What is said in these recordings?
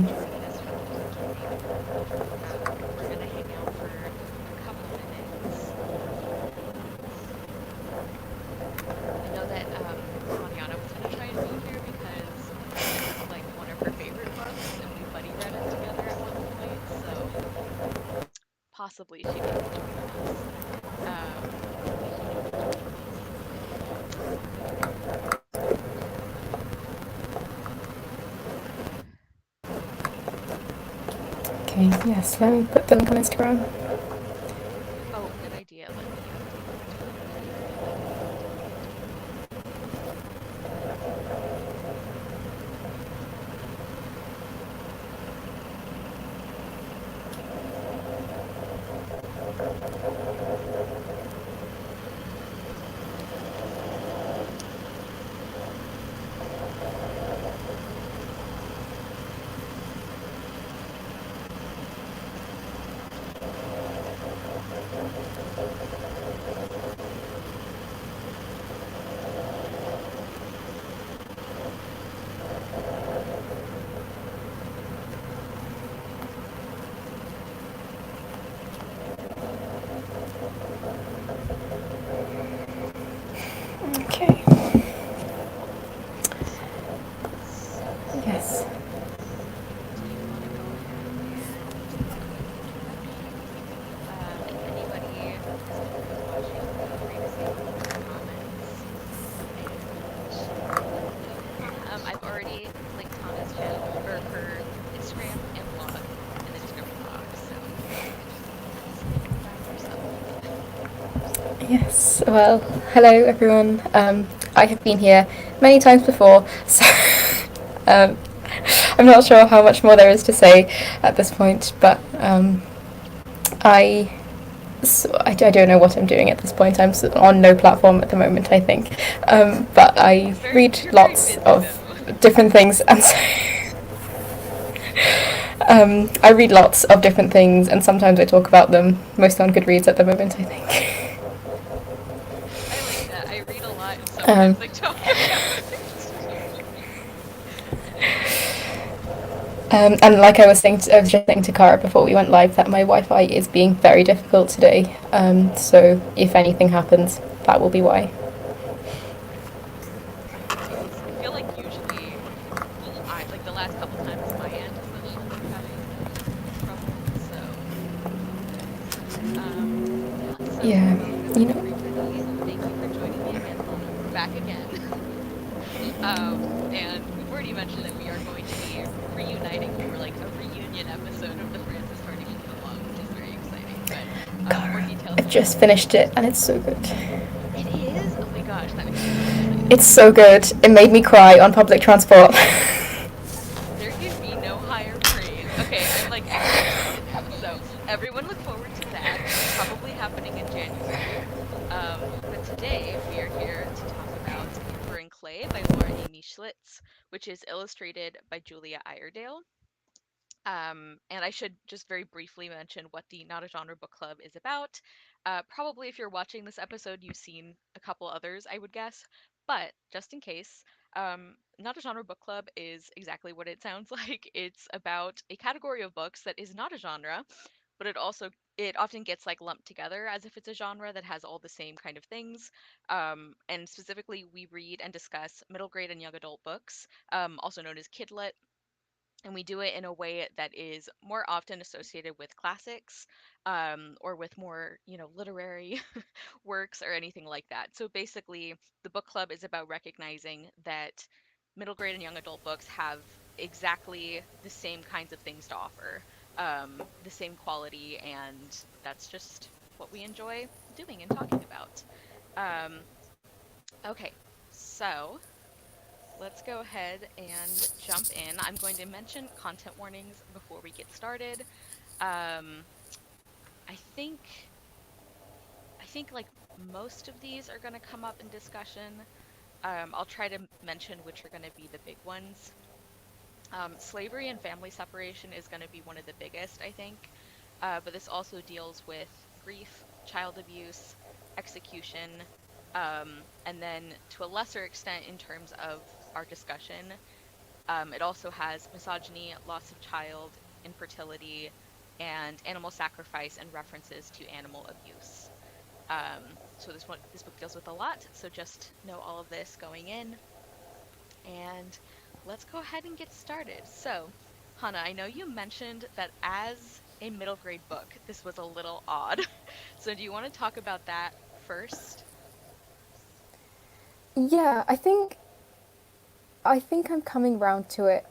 joining us from the beginning. We're going to hang out for a couple minutes, and I know that Mariana was going to try and be here because this is like one of her favorite books, and we buddy read it together at one point, so possibly she may be joining us. Um, Okay, yes, let me put the link on Instagram. oh, good idea. Let me update that too. Okay, Excellent. So, yes. do you want to go ahead and do a quick introduction? If anybody who's watching, feel free to say hello in the comments and let me know. I've already linked Hana's channel or her Instagram and blog in the description box, so you can just see it by yourself. Yes, well, hello everyone. I have been here many times before, so um, I'm not sure how much more there is to say at this point, but I, I don't know what I'm doing at this point. I'm on no platform at the moment, I think. But I read You're very lots busy of though. different things, and so I read lots of different things, and sometimes I talk about them, mostly on Goodreads at the moment, I think. I like that. I read a lot and Um, sometimes I talk about it. and like I was just saying to Cara before we went live that my Wi-Fi is being very difficult today. So if anything happens, that will be why. I feel like usually, well, I like the last couple times my end especially we're having trouble. So, yeah. So Yeah, welcome you know. everybody. Thank you for joining me again, Hana. We're back again. And we've already mentioned that we are going to be reuniting for like a reunion episode of the Francis Hardy Book Club log, which is very exciting. But more Cara, details I've to just come. finished it, and it's so good. It is. Oh my gosh, that makes me so excited. It's so good. It made me cry on public transport. There can be no higher praise. Okay, I'm like extra excited now. So everyone look forward to that. Probably happening in January. But today we are here to talk about Emperor and Clay by Laura Amy Schlitz, which is illustrated by Julia Iredale. And I should just very briefly mention what the Not a Genre Book Club is about. Probably if you're watching this episode, you've seen a couple others, I would guess. But just in case, Not a Genre Book Club is exactly what it sounds like. It's about a category of books that is not a genre, but it often gets like lumped together as if it's a genre that has all the same kind of things. And specifically, we read and discuss middle grade and young adult books, also known as kidlit, and we do it in a way that is more often associated with classics, or with more literary works or anything like that. So basically the book club is about recognizing that middle grade and young adult books have exactly the same kinds of things to offer, the same quality, and that's just what we enjoy doing and talking about. um, okay, so let's go ahead and jump in. I'm going to mention content warnings before we get started. Um, I think I think like most of these are going to come up in discussion. I'll try to mention which are going to be the big ones. Slavery and family separation is going to be one of the biggest, I think. But this also deals with grief, child abuse, execution, and then to a lesser extent in terms of our discussion, It also has misogyny, loss of child, infertility, and animal sacrifice and references to animal abuse. So this book deals with a lot. So just know all of this going in, and let's go ahead and get started. So, Hana, I know you mentioned that as a middle grade book, this was a little odd. So do you want to talk about that first? Yeah, I think I'm coming round to it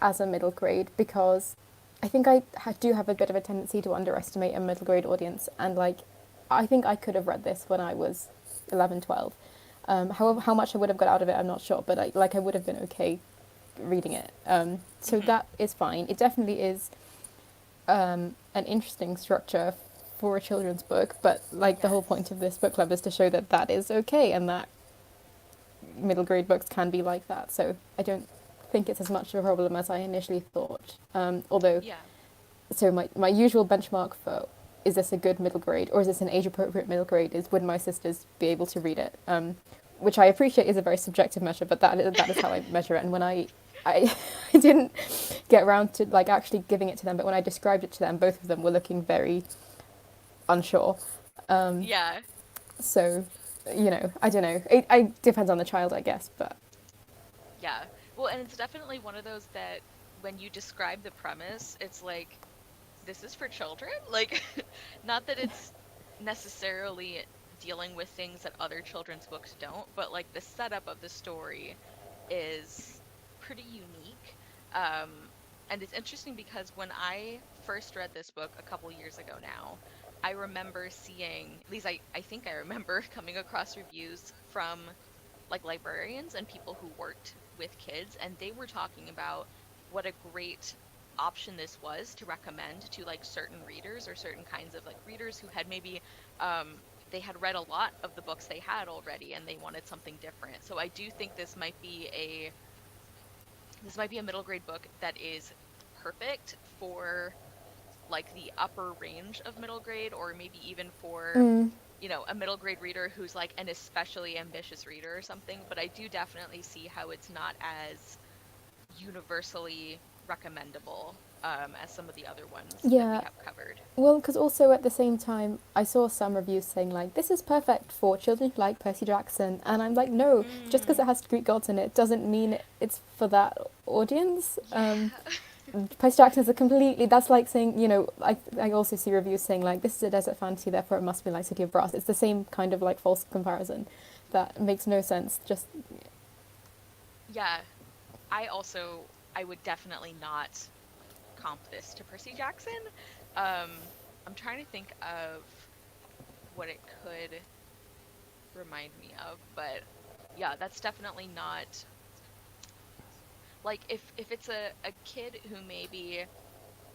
as a middle grade because I think do have a bit of a tendency to underestimate a middle grade audience, and like I think I could have read this when I was 11, 12. However, how much I would have got out of it, I'm not sure, but I would have been okay reading it. So Mm-hmm. that is fine. It definitely is an interesting structure for a children's book, but like the whole Yes. point of this book club is to show that that is okay and that middle grade books can be like that. So I don't think it's as much of a problem as I initially thought. Although, Yeah. so my usual benchmark for is this a good middle grade or is this an age appropriate middle grade is would my sisters be able to read it? Which I appreciate is a very subjective measure, but that is how I measure it. And when I I didn't get around to like actually giving it to them, but when I described it to them, both of them were looking very unsure. Um, Yeah. so, I don't know. It depends on the child, I guess. But Yeah. Well, and it's definitely one of those that when you describe the premise, it's like, this is for children? Like, not that it's necessarily dealing with things that other children's books don't, but like the setup of the story is pretty unique. And it's interesting because when I first read this book a couple years ago now, I remember seeing, at least I think I remember coming across reviews from like librarians and people who worked with kids, and they were talking about what a great option this was to recommend to like certain readers or certain kinds of like readers who had maybe they had read a lot of the books they had already and they wanted something different. So I do think this might be a middle grade book that is perfect for like the upper range of middle grade, or maybe even for mm, a middle grade reader who's like an especially ambitious reader or something. But I do definitely see how it's not as universally recommendable as some of the other ones that we yeah, have covered. well, because also at the same time, I saw some reviews saying like this is perfect for children who like Percy Jackson, and I'm like, no, just because Mm, it has Greek gods in it doesn't mean it's for that audience. yeah. Percy Jackson is a completely. That's like saying, I also see reviews saying like this is a desert fantasy, therefore it must be like City of Brass. It's the same kind of like false comparison that makes no sense. Just Yeah. I would definitely not comp this to Percy Jackson. I'm trying to think of what it could remind me of, but yeah, that's definitely not like if it's a kid who maybe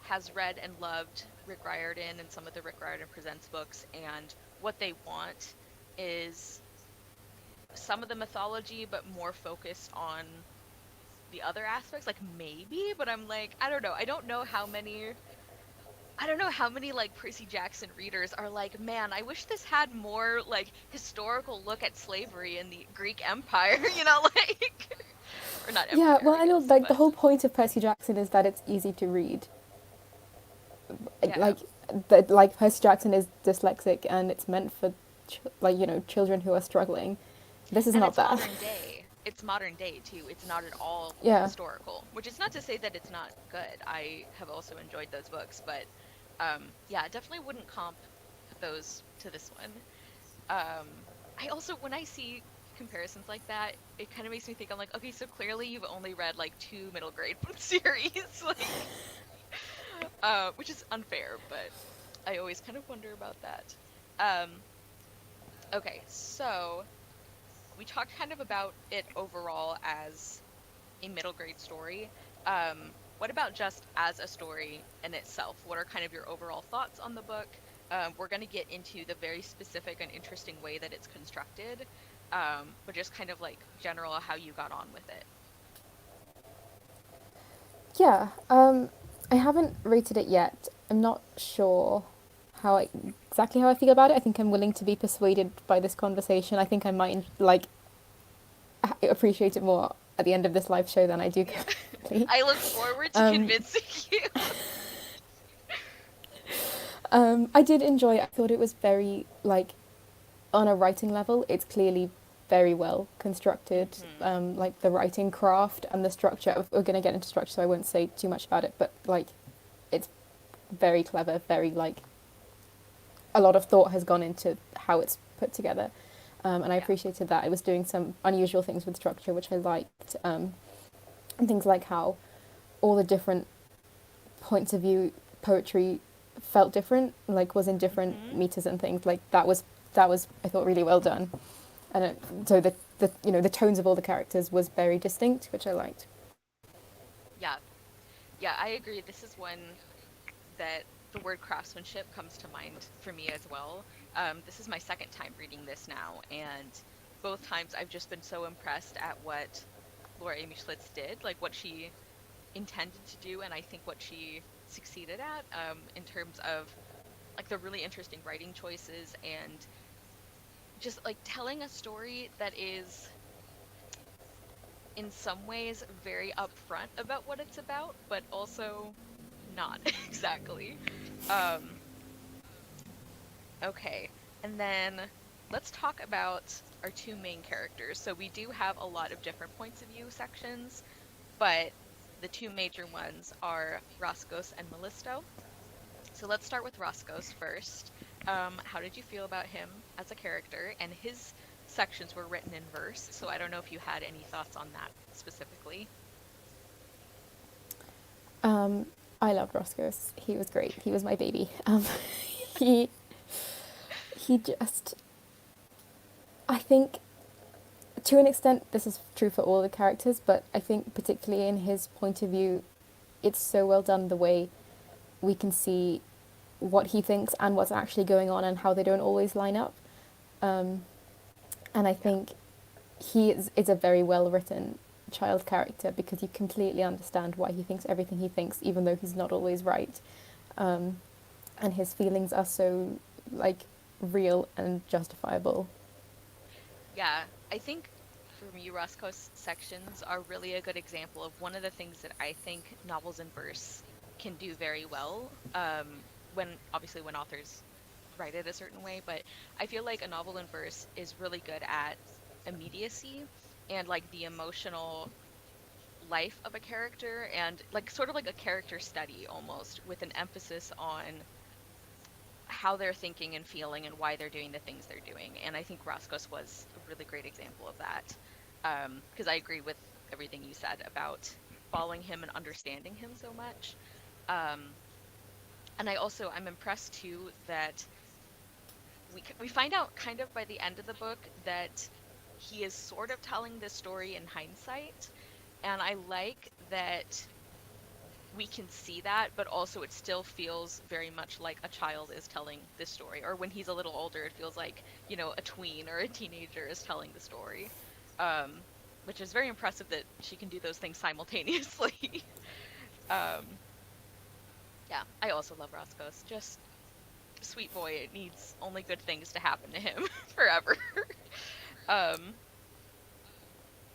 has read and loved Rick Riordan and some of the Rick Riordan Presents books, and what they want is some of the mythology, but more focused on the other aspects, like maybe, but I'm like, I don't know. I don't know how many like Percy Jackson readers are like, man, I wish this had more like historical look at slavery in the Greek Empire, like or not yeah, empire, well, I I know guess, like the but whole point of Percy Jackson is that it's easy to read. yeah. Like that, like Percy Jackson is dyslexic and it's meant for children who are struggling. This is And not it's that. modern day. It's modern day too. It's not at all Yeah, historical, which is not to say that it's not good. I have also enjoyed those books, but yeah, definitely wouldn't comp those to this one. I also, when I see comparisons like that, it kind of makes me think, I'm like, okay, so clearly you've only read like two middle grade series, like, which is unfair, but I always kind of wonder about that. Um, okay, so we talked kind of about it overall as a middle grade story. What about just as a story in itself? What are kind of your overall thoughts on the book? We're going to get into the very specific and interesting way that it's constructed, but just kind of like general how you got on with it. yeah. I haven't rated it yet. I'm not sure exactly how I feel about it. I think I'm willing to be persuaded by this conversation. I think I might like appreciate it more at the end of this live show than I do Yeah. exactly. I look forward to Um, convincing you. I did enjoy it. I thought it was very, like, on a writing level, it's clearly very well constructed. Hmm. Like the writing craft and the structure. We're going to get into structure, so I won't say too much about it. But like, it's very clever. Very like, a lot of thought has gone into how it's put together, and I Yeah. appreciated that. It was doing some unusual things with structure, which I liked, and things like how all the different points of view poetry felt different, like was in different Hmm. meters and things. Like that was I thought really well done, and so the the tones of all the characters was very distinct, which I liked. Yeah. Yeah, I agree. This is one that the word craftsmanship comes to mind for me as well. This is my second time reading this now, and both times I've just been so impressed at what Laura Amy Schlitz did, like what she intended to do, and I think what she succeeded at, in terms of like the really interesting writing choices and just like telling a story that is in some ways very upfront about what it's about, but also not exactly. Um, okay, and then let's talk about our two main characters. So we do have a lot of different points of view sections, but the two major ones are Roscos and Mellisto. So let's start with Roscos first. How did you feel about him as a character? And his sections were written in verse, so I don't know if you had any thoughts on that specifically. Um, I loved Roscoe's. He was great. He was my baby. He he just. I think to an extent this is true for all the characters, but I think particularly in his point of view, it's so well done the way we can see what he thinks and what's actually going on and how they don't always line up. Um, and I Yeah. think he is a very well written child character because you completely understand why he thinks everything he thinks, even though he's not always right. Um, and his feelings are so like real and justifiable. Yeah, I think for me, Roscoe's sections are really a good example of one of the things that I think novels in verse can do very well. When obviously when authors write it a certain way, but I feel like a novel in verse is really good at immediacy and like the emotional life of a character and like sort of like a character study almost with an emphasis on how they're thinking and feeling and why they're doing the things they're doing. And I think Roscos was a really great example of that. Because I agree with everything you said about following him and understanding him so much. Um, and I'm impressed too that we find out kind of by the end of the book that he is sort of telling this story in hindsight. And I like that we can see that, but also it still feels very much like a child is telling this story. Or when he's a little older, it feels like, a tween or a teenager is telling the story. Um, which is very impressive that she can do those things simultaneously. um, yeah, I also love Roscoe's. Just sweet boy. It needs only good things to happen to him forever. um,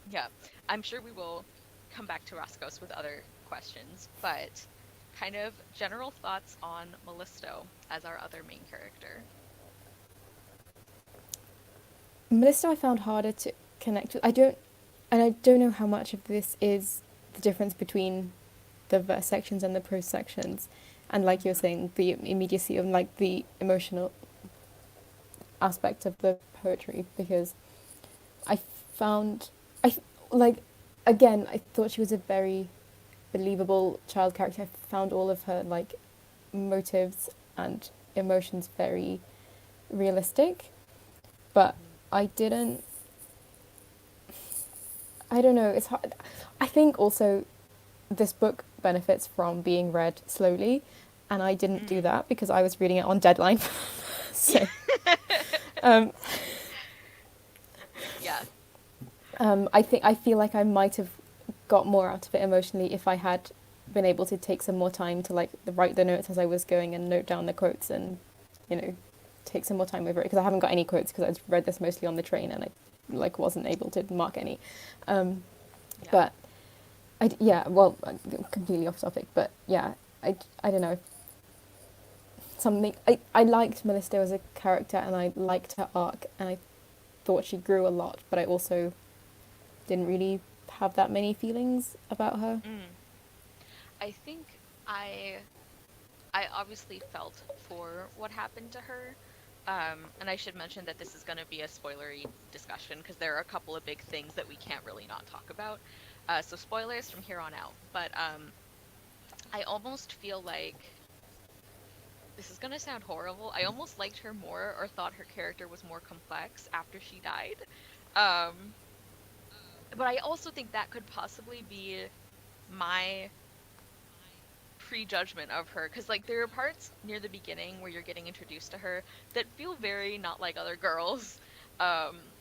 yeah, I'm sure we will come back to Roscoe's with other questions, but kind of general thoughts on Mellisto as our other main character. Melissa I found harder to connect with. I don't know how much of this is the difference between the verse sections and the prose sections, and like you're Hmm. saying, the immediacy of like the emotional aspect of the poetry. Because I found I like again I thought she was a very believable child character. I found all of her like motives and emotions very realistic, but Hmm. I didn't. I don't know. It's hard. I think also this book benefits from being read slowly, and I didn't do Mm. that because I was reading it on deadline. So um, Yeah. I feel like I might have got more out of it emotionally if I had been able to take some more time to like write the notes as I was going and note down the quotes and you know take some more time over it because I haven't got any quotes because I read this mostly on the train and I like wasn't able to mark any. Um, Yeah. but Yeah, well, completely off topic, but yeah, I don't know. I liked Melissa as a character and I liked her arc and I thought she grew a lot, but I also didn't really have that many feelings about her. Mm. I think I I obviously felt for what happened to her. And I should mention that this is going to be a spoilery discussion because there are a couple of big things that we can't really not talk about. So spoilers from here on out. But I almost feel like this is going to sound horrible. I almost liked her more or thought her character was more complex after she died. Um, but I also think that could possibly be my prejudgment of her because like there are parts near the beginning where you're getting introduced to her that feel very not like other girls, um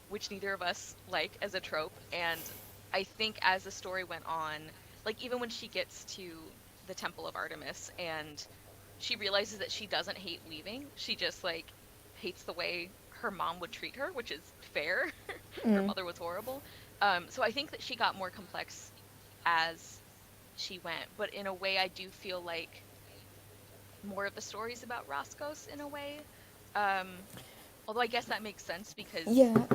which neither of us like as a trope. And I think as the story went on, like even when she gets to the Temple of Artemis and she realizes that she doesn't hate weaving, she just like hates the way her mom would treat her, which is fair. Her Mm. mother was horrible. So I think that she got more complex as she went, but in a way I do feel like more of the stories about Roscos in a way. Um, Although I guess that makes sense because Yeah,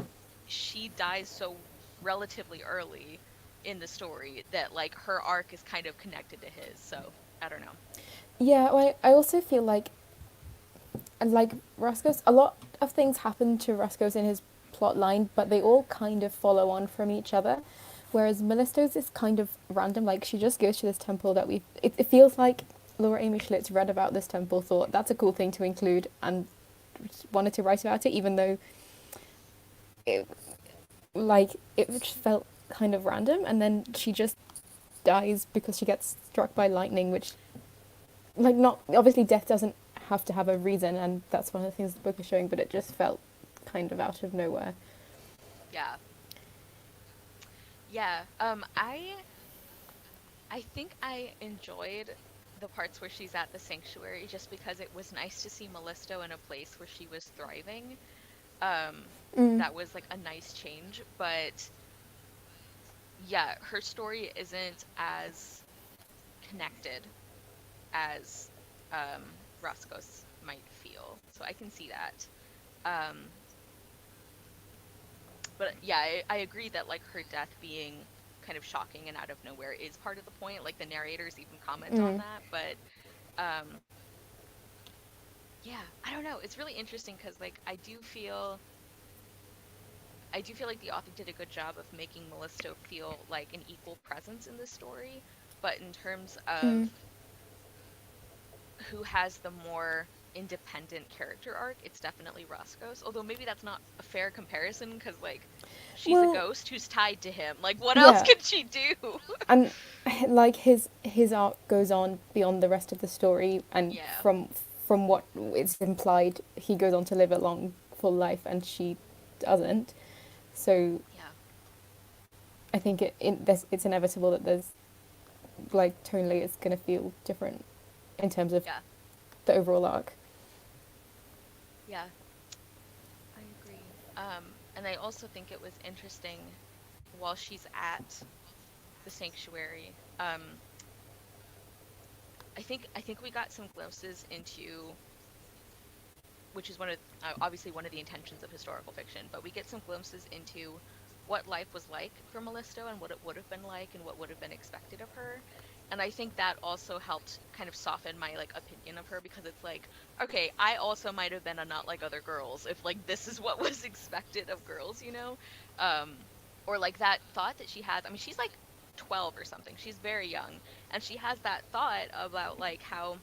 she dies so relatively early in the story that like her arc is kind of connected to his. So I don't know. yeah. Well, I also feel like, and like Roscoe's, a lot of things happen to Roscoe's in his plot line, but they all kind of follow on from each other. Whereas Mellisto's is kind of random. Like she just goes to this temple that we. It feels like Laura Amy Schlitz read about this temple, thought that's a cool thing to include, and wanted to write about it, even though it it just felt kind of random. And then she just dies because she gets struck by lightning, which like not obviously death doesn't have to have a reason, and that's one of the things the book is showing. But it just felt kind of out of nowhere. Yeah. Yeah. I think I enjoyed the parts where she's at the sanctuary just because it was nice to see Mellisto in a place where she was thriving. Um, Mm. that was like a nice change, but yeah, her story isn't as connected as Roscoe's might feel. So I can see that. Um, but yeah, I agree that like her death being kind of shocking and out of nowhere is part of the point. Like the narrators even comment on Mm. that. But um, yeah, I don't know. It's really interesting because like I do feel like the author did a good job of making Mellisto feel like an equal presence in this story. But in terms of Mm. who has the more independent character arc, it's definitely Roscoe's. Although maybe that's not a fair comparison because, like, she's a Well, ghost who's tied to him. Like, what else yeah, could she do? and like his arc goes on beyond the rest of the story, and Yeah, from what is implied, he goes on to live a long, full life, and she doesn't. So yeah, I think it's inevitable that there's like tonally it's going to feel different in terms of yeah, the overall arc. yeah. I agree. And I also think it was interesting while she's at the sanctuary. I think we got some glimpses into which is one of obviously one of the intentions of historical fiction, but we get some glimpses into what life was like for Mellisto and what it would have been like and what would have been expected of her. And I think that also helped kind of soften my like opinion of her because it's like, okay, I also might have been a not like other girls if like this is what was expected of girls, you know? Um, or like that thought that she has. I mean, she's like 12 or something. She's very young. And she has that thought about like how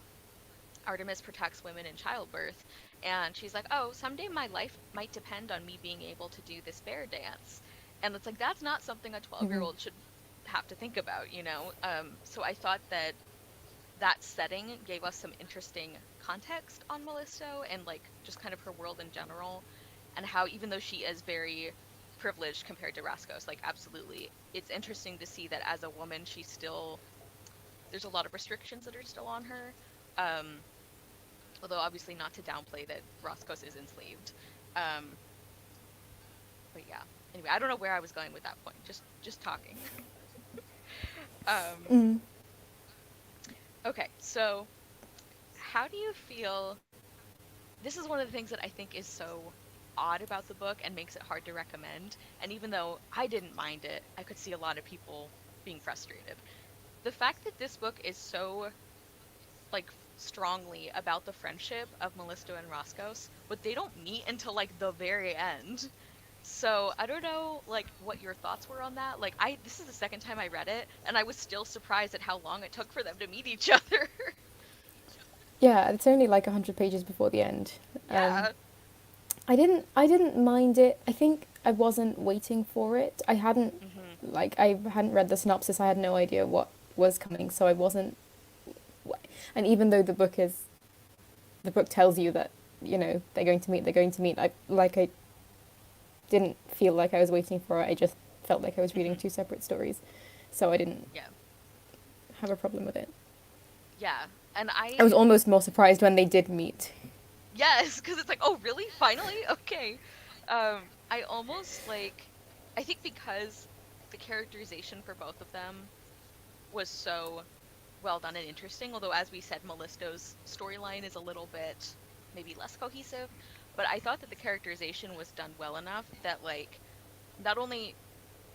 Artemis protects women in childbirth. And she's like, oh, someday my life might depend on me being able to do this bear dance. And it's like, that's not something a 12-year-old Mm-hmm. old should have to think about, you know? So I thought that that setting gave us some interesting context on Mellisto and like just kind of her world in general and how even though she is very privileged compared to Rascos, like absolutely, it's interesting to see that as a woman, she's still, there's a lot of restrictions that are still on her. Um, Although obviously not to downplay that Roscos is enslaved. Um, but yeah. Anyway, I don't know where I was going with that point. Just talking. Um, Mm. okay, so how do you feel? This is one of the things that I think is so odd about the book and makes it hard to recommend. And even though I didn't mind it, I could see a lot of people being frustrated. The fact that this book is so like strongly about the friendship of Mellisto and Roscos, but they don't meet until like the very end. So I don't know like what your thoughts were on that. Like I this is the second time I read it and I was still surprised at how long it took for them to meet each other. Yeah, it's only like 100 pages before the end. Yeah. I didn't mind it. I think I wasn't waiting for it. Mhm. I hadn't read the synopsis. I had no idea what was coming, so I wasn't. And even though the book tells you that they're going to meet, they're going to meet. I didn't feel like I was waiting for it. I just felt like I was reading Mhm. two separate stories, so I didn't Yeah. have a problem with it. Yeah. And I was almost more surprised when they did meet. yes, because it's like, oh, really? Finally? Okay. I almost like, I think because the characterization for both of them was so well done and interesting, although as we said, Mellisto's storyline is a little bit maybe less cohesive, but I thought that the characterization was done well enough that like, not only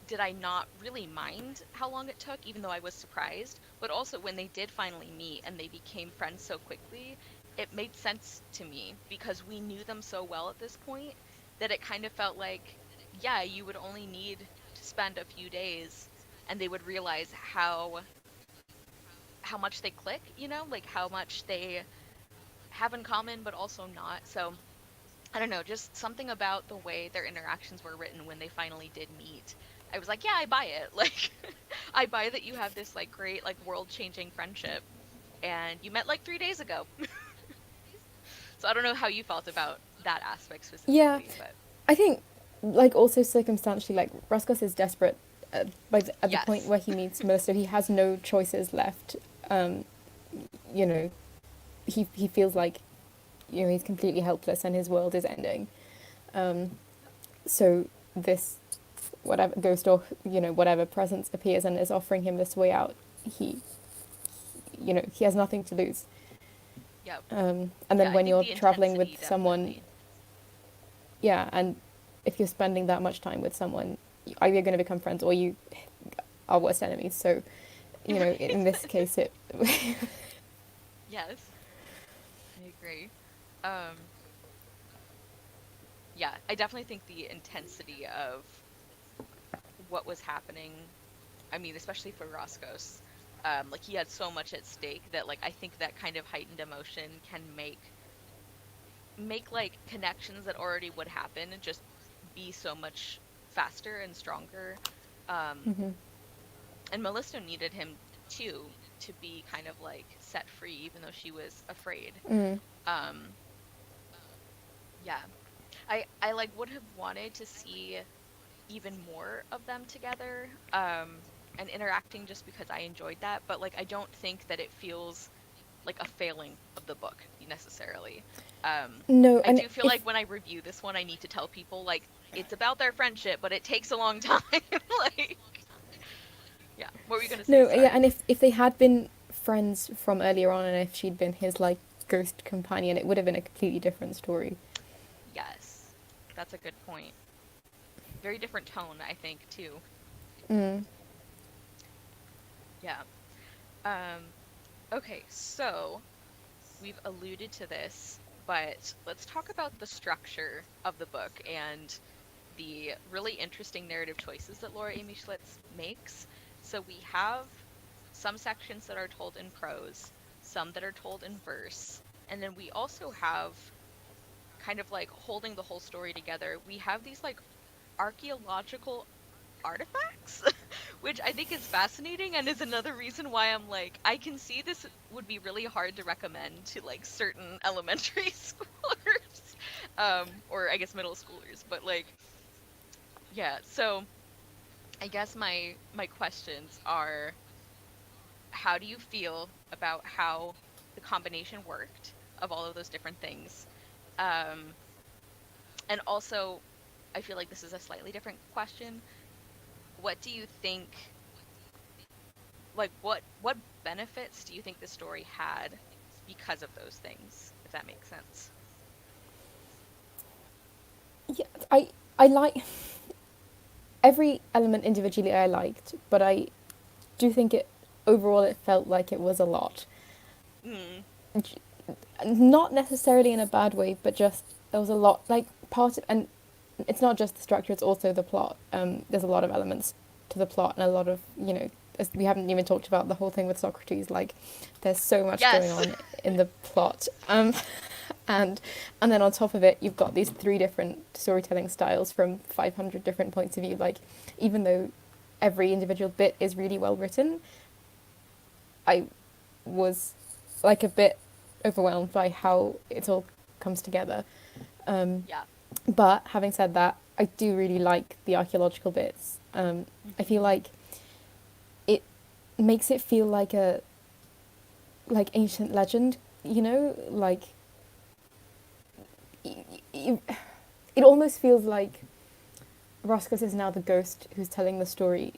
did I not really mind how long it took, even though I was surprised, but also when they did finally meet and they became friends so quickly, it made sense to me because we knew them so well at this point that it kind of felt like, yeah, you would only need to spend a few days and they would realize how much they click, like how much they have in common but also not. So I don't know, just something about the way their interactions were written when they finally did meet. I was like, yeah, I buy it. Like, I buy that you have this like great like world-changing friendship, and you met like 3 days ago. So I don't know how you felt about that aspect Yeah, specifically, but I think also circumstantially, like Roscos is desperate at the point yes, where he meets Melissa. He has no choices left. Um, you know, he feels like he's completely helpless and his world is ending. Um, so this whatever ghost or whatever presence appears and is offering him this way out, he he has nothing to lose. yep, And yeah. then I when think you're the traveling intensity with someone, definitely. yeah, and if you're spending that much time with someone, either you're going to become friends or you are worst enemies. So, in this Right. case, it. Yes, I agree. Um, yeah, I definitely think the intensity of what was happening, I mean, especially for Roscos, like he had so much at stake that like I think that kind of heightened emotion can make like connections that already would happen just be so much faster and stronger. Um, Mhm. and Melissa needed him too to be kind of like set free, even though she was afraid. Mm. Um, yeah, I like would have wanted to see even more of them together, and interacting just because I enjoyed that, but like I don't think that it feels like a failing of the book necessarily. No, I and do feel if like when I review this one I need to tell people like it's about their friendship, but it takes a long time. Like, yeah. What were you gonna say? no, yeah, Sorry. and if they had been friends from earlier on, and if she'd been his ghost companion, it would have been a completely different story. Yes. That's a good point. Very different tone, I think, too. Mm. Yeah. Um, okay, so we've alluded to this, but let's talk about the structure of the book and the really interesting narrative choices that Laura Amy Schlitz makes. So we have some sections that are told in prose, some that are told in verse, and then we also have kind of like holding the whole story together. We have these like archaeological artifacts, which I think is fascinating and is another reason why I'm like, I can see this would be really hard to recommend to like certain elementary schoolers, or I guess middle schoolers, but like, yeah. So I guess my questions are, how do you feel about how the combination worked of all of those different things? Um, and also, I feel like this is a slightly different question. What do you think like what benefits do you think the story had because of those things, if that makes sense? Yeah, I like every element individually. I liked, but I do think it overall it felt like it was a lot. Mm, Not necessarily in a bad way, but just there was a lot like part of, and it's not just the structure; it's also the plot. There's a lot of elements to the plot, and a lot of as we haven't even talked about the whole thing with Socrates. Like, there's so much going yes. on in the plot, and and then on top of it, you've got these three different storytelling styles from 500 different points of view. Like, even though every individual bit is really well written, I was like a bit overwhelmed by how it all comes together. Um, Yeah. but having said that, I do really like the archaeological bits. I feel Hmm. like it makes it feel like a like ancient legend, like y- y- it almost feels like Roscos is now the ghost who's telling the story,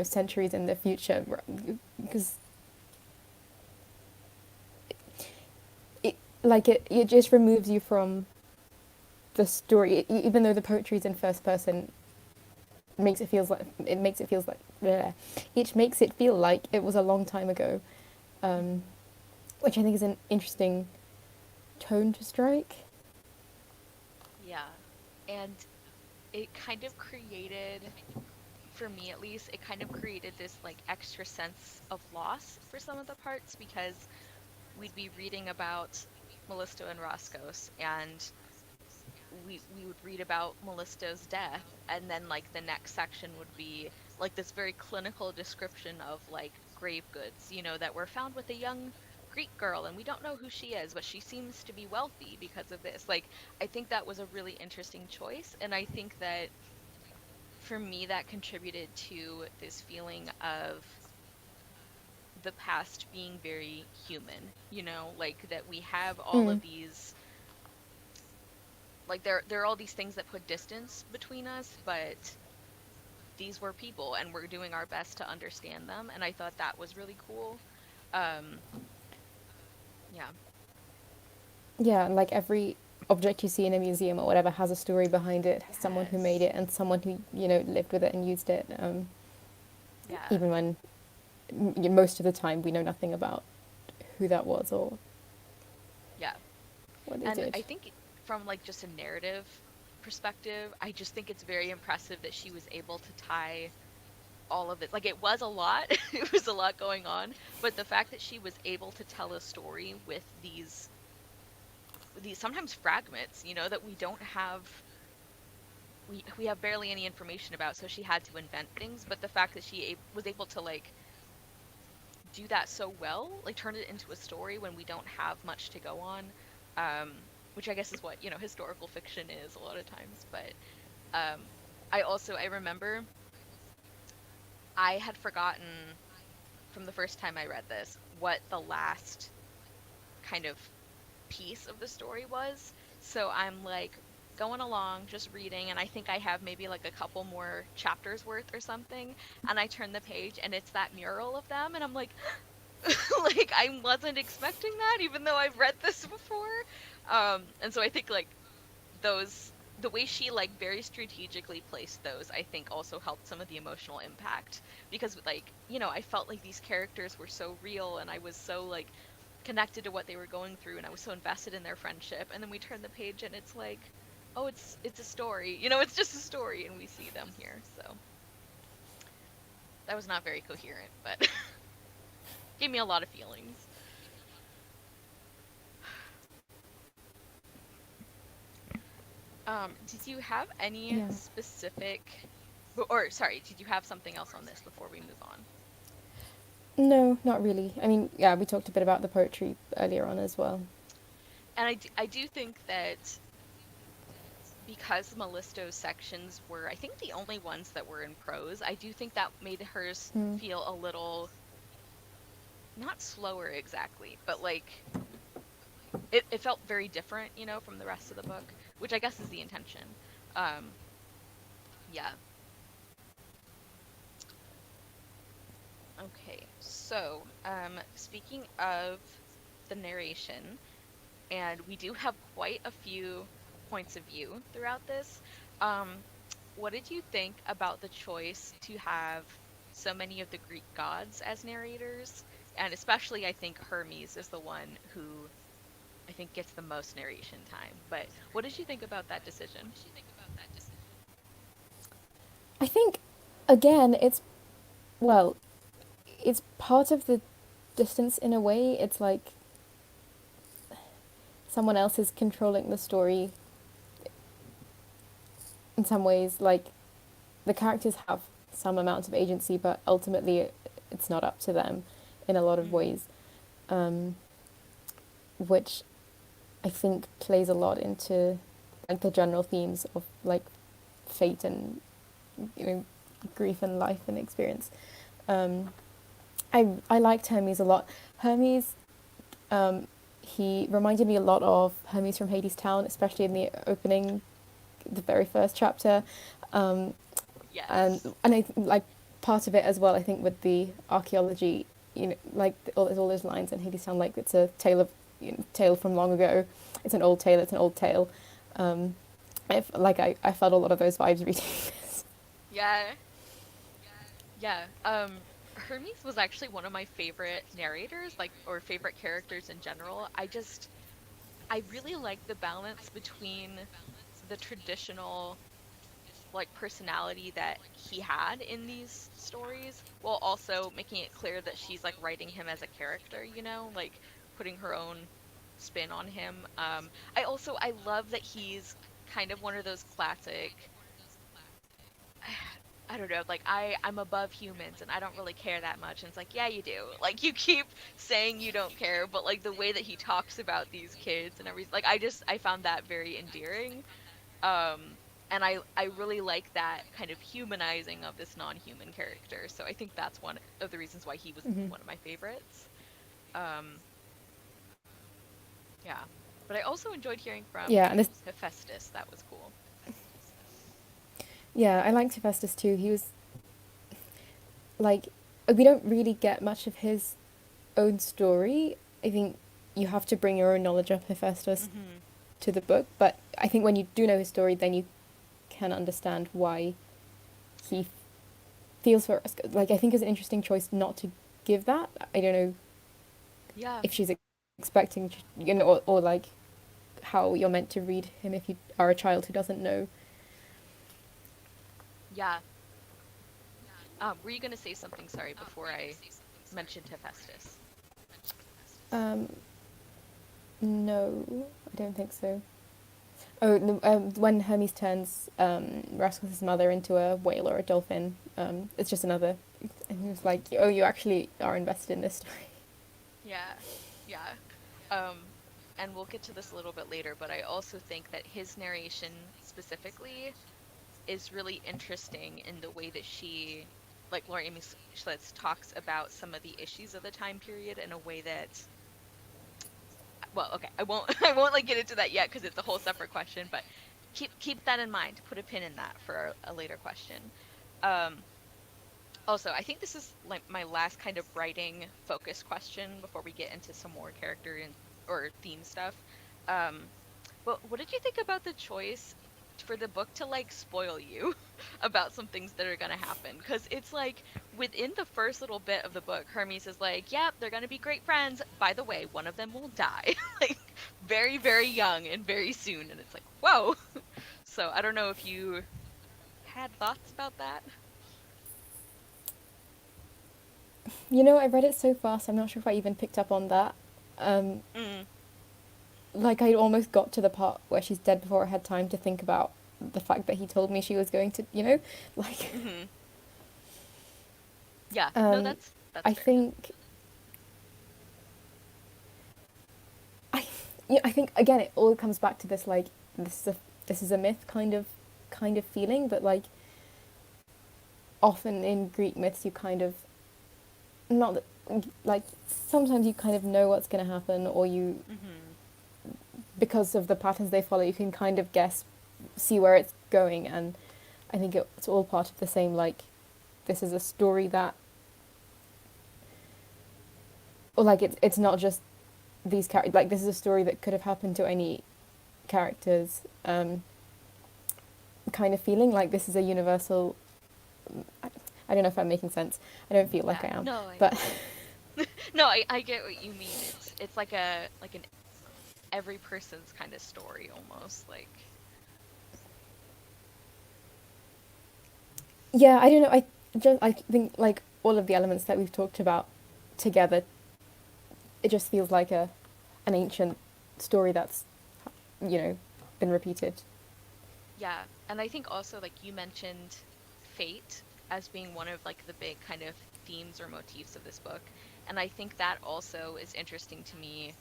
centuries in the future, because it it just removes you from the story, even though the poetry is in first person, makes it feels like bleh. It makes it feel like it was a long time ago, um, which I think is an interesting tone to strike. Yeah. And it kind of created, for me at least, it kind of created this like extra sense of loss for some of the parts because we'd be reading about Mellisto and Roscos, and we would read about Mellisto's death, and then like the next section would be like this very clinical description of like grave goods, that were found with a young Greek girl, and we don't know who she is, but she seems to be wealthy because of this. Like, I think that was a really interesting choice, and I think that for me that contributed to this feeling of the past being very human, like that we have all Mm. of these, like there are all these things that put distance between us, but these were people and we're doing our best to understand them, and I thought that was really cool. um yeah. Yeah, and like every object you see in a museum or whatever has a story behind it, has someone who made Yes. it and someone who lived with it and used it. Yeah. Even when most of the time we know nothing about who that was or Yeah. what they And did. I think from like just a narrative perspective, I just think it's very impressive that she was able to tie all of it. Like, it was a lot. It was a lot going on, but the fact that she was able to tell a story with these sometimes fragments, that we don't have, we have barely any information about, so she had to invent things, but the fact that she was able to like do that so well, like turn it into a story when we don't have much to go on, which I guess is what, historical fiction is a lot of times. But um I remember I had forgotten from the first time I read this what the last kind of piece of the story was. So I'm like going along, just reading, and I think I have maybe like a couple more chapters worth or something. And I turn the page and it's that mural of them, and I'm like, like I wasn't expecting that, even though I've read this before. And so I think like the way she like very strategically placed those, I think also helped some of the emotional impact, because like, I felt like these characters were so real, and I was so like connected to what they were going through, and I was so invested in their friendship. And then we turn the page and it's like, oh, it's a story. It's just a story, and we see them here. So that was not very coherent, but gave me a lot of feelings. Did you have any Yeah. specific, or sorry, did you have something else on this before we move on? No, not really. I mean, yeah, we talked a bit about the poetry earlier on as well. And I do think that because Mellisto's sections were, I think, the only ones that were in prose, I do think that made hers Mm. feel a little, not slower exactly, but like it felt very different, from the rest of the book, which I guess is the intention. Um, yeah. Okay. So, speaking of the narration, and we do have quite a few points of view throughout this. Um, what did you think about the choice to have so many of the Greek gods as narrators? And especially, I think Hermes is the one who I think gets the most narration time. But what did you think about that decision? I think, again, well, it's part of the distance in a way. It's like someone else is controlling the story in some ways. Like, the characters have some amount of agency, but ultimately it's not up to them in a lot of Mm-hmm. ways, um, which I think plays a lot into like the general themes of like fate and, you know, grief and life and experience. Um, I liked Hermes a lot. Hermes, um, he reminded me a lot of Hermes from Hades Town, especially in the opening, the very first chapter, um, Yes. and I like part of it as well. I think with the archaeology, you know, like all those lines in Hades Town, like it's a tale of, you know, tale from long ago. It's an old tale. It's an old tale. Um, I felt a lot of those vibes reading this. Yeah. Yeah. Hermes was actually one of my favorite narrators, like, or favorite characters in general. I really like the balance between the traditional like personality that he had in these stories while also making it clear that she's like writing him as a character, you know, like putting her own spin on him. I love that he's kind of one of those classic I don't know, like I'm above humans and I don't really care that much. And it's like, yeah, you do. Like you keep saying you don't care, but like the way that he talks about these kids and everything, like I found that very endearing. Um and I really like that kind of humanizing of this non-human character. So I think that's one of the reasons why he was Hmm. one of my favorites. Um yeah. But I also enjoyed hearing from Yeah, and this, Hephaestus. That was cool. yeah, I liked Hephaestus too. He was like, we don't really get much of his own story. I think you have to bring your own knowledge of Hephaestus Mhm. to the book, but I think when you do know his story, then you can understand why he feels for us. Like, I think it's an interesting choice not to give that. I don't know Yeah. if she's expecting, you know, or like how you're meant to read him if you are a child who doesn't know. Yeah. Were you going to say something, sorry, before I mentioned Hephaestus? Um, no, I don't think so. Oh, no, when Hermes turns Rascal's mother into a whale or a dolphin, it's just another. And it's like, oh, you actually are invested in this story. Yeah. Yeah. Um, and we'll get to this a little bit later, but I also think that his narration specifically is really interesting in the way that she, like Laura Amy Schlitz, talks about some of the issues of the time period in a way that, well, okay, I won't, I won't like get into that yet because it's a whole separate question, but keep that in mind. Put a pin in that for a later question. Um, Also, I think this is like my last kind of writing focused question before we get into some more character and or theme stuff. Um, but what did you think about the choice for the book to like spoil you about some things that are gonna happen? Because it's like within the first little bit of the book, Hermes is like, "Yep, they're gonna be great friends. By the way, one of them will die, like very, very young and very soon." And it's like, whoa. So I don't know if you had thoughts about that. You know, I read it so fast, I'm not sure if I even picked up on that. Um, Mm, like, I almost got to the part where she's dead before I had time to think about the fact that he told me she was going to, you know? Like, hmm. Yeah, no, um, that's I fair enough. think I, yeah, I think again it all comes back to this like this is a myth kind of feeling, but like often in Greek myths you kind of not that, like sometimes you kind of know what's going to happen, or you, Hmm. because of the patterns they follow, you can kind of guess, see where it's going, and I think it's all part of the same, like, this is a story that or like it's not just these characters. Like this is a story that could have happened to any characters. Kind of feeling like this is a universal. I don't know if I'm making sense. I don't feel like Yeah. I am, No, but no, I get what you mean. It's like an every person's kind of story almost like. yeah, I don't know. I think like all of the elements that we've talked about together, it just feels like an ancient story that's been repeated. Yeah, and I think also like you mentioned fate as being one of like the big kind of themes or motifs of this book. And I think that also is interesting to me,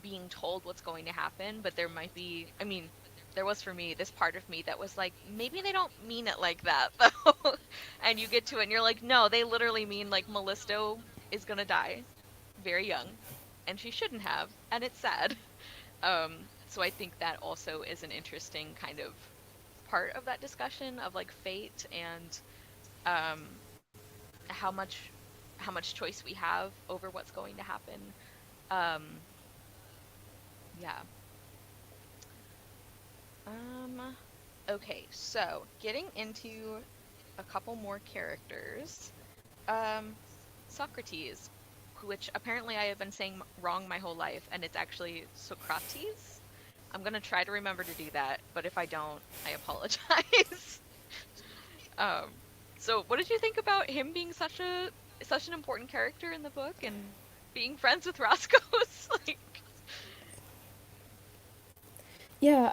being told what's going to happen, but there might be, I mean, there was for me this part of me that was like, maybe they don't mean it like that though. And you get to it and you're like, no, they literally mean like Mellisto is gonna die very young, and she shouldn't have, and it's sad. So I think that also is an interesting kind of part of that discussion of like fate and um, how much how much choice we have over what's going to happen. Um, yeah. Um, okay, so getting into a couple more characters. Um, Socrates, which apparently I have been saying wrong my whole life, and it's actually Socrates. I'm gonna try to remember to do that, but if I don't, I apologize. Um, so what did you think about him being such an important character in the book and being friends with Roscoe's? Like, Yeah,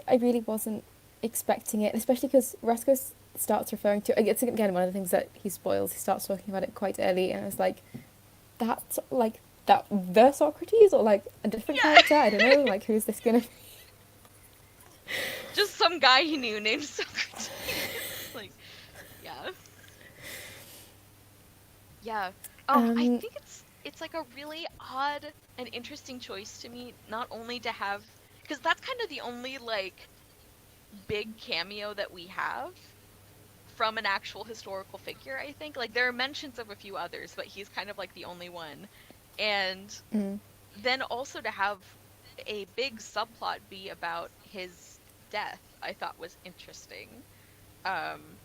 I really wasn't expecting it, especially because Roscoe starts referring to it's again one of the things that he spoils. He starts talking about it quite early, and I was that's like that the Socrates or like a different yeah, character. I don't know. Like who's this gonna? just some guy he knew named Socrates. Like, yeah, yeah. I Um, think it's like a really odd and interesting choice to me, not only to have, because that's kind of the only like big cameo that we have from an actual historical figure, I think. Like there are mentions of a few others, but he's kind of like the only one. And mm. then also to have a big subplot be about his death, I thought was interesting. Um,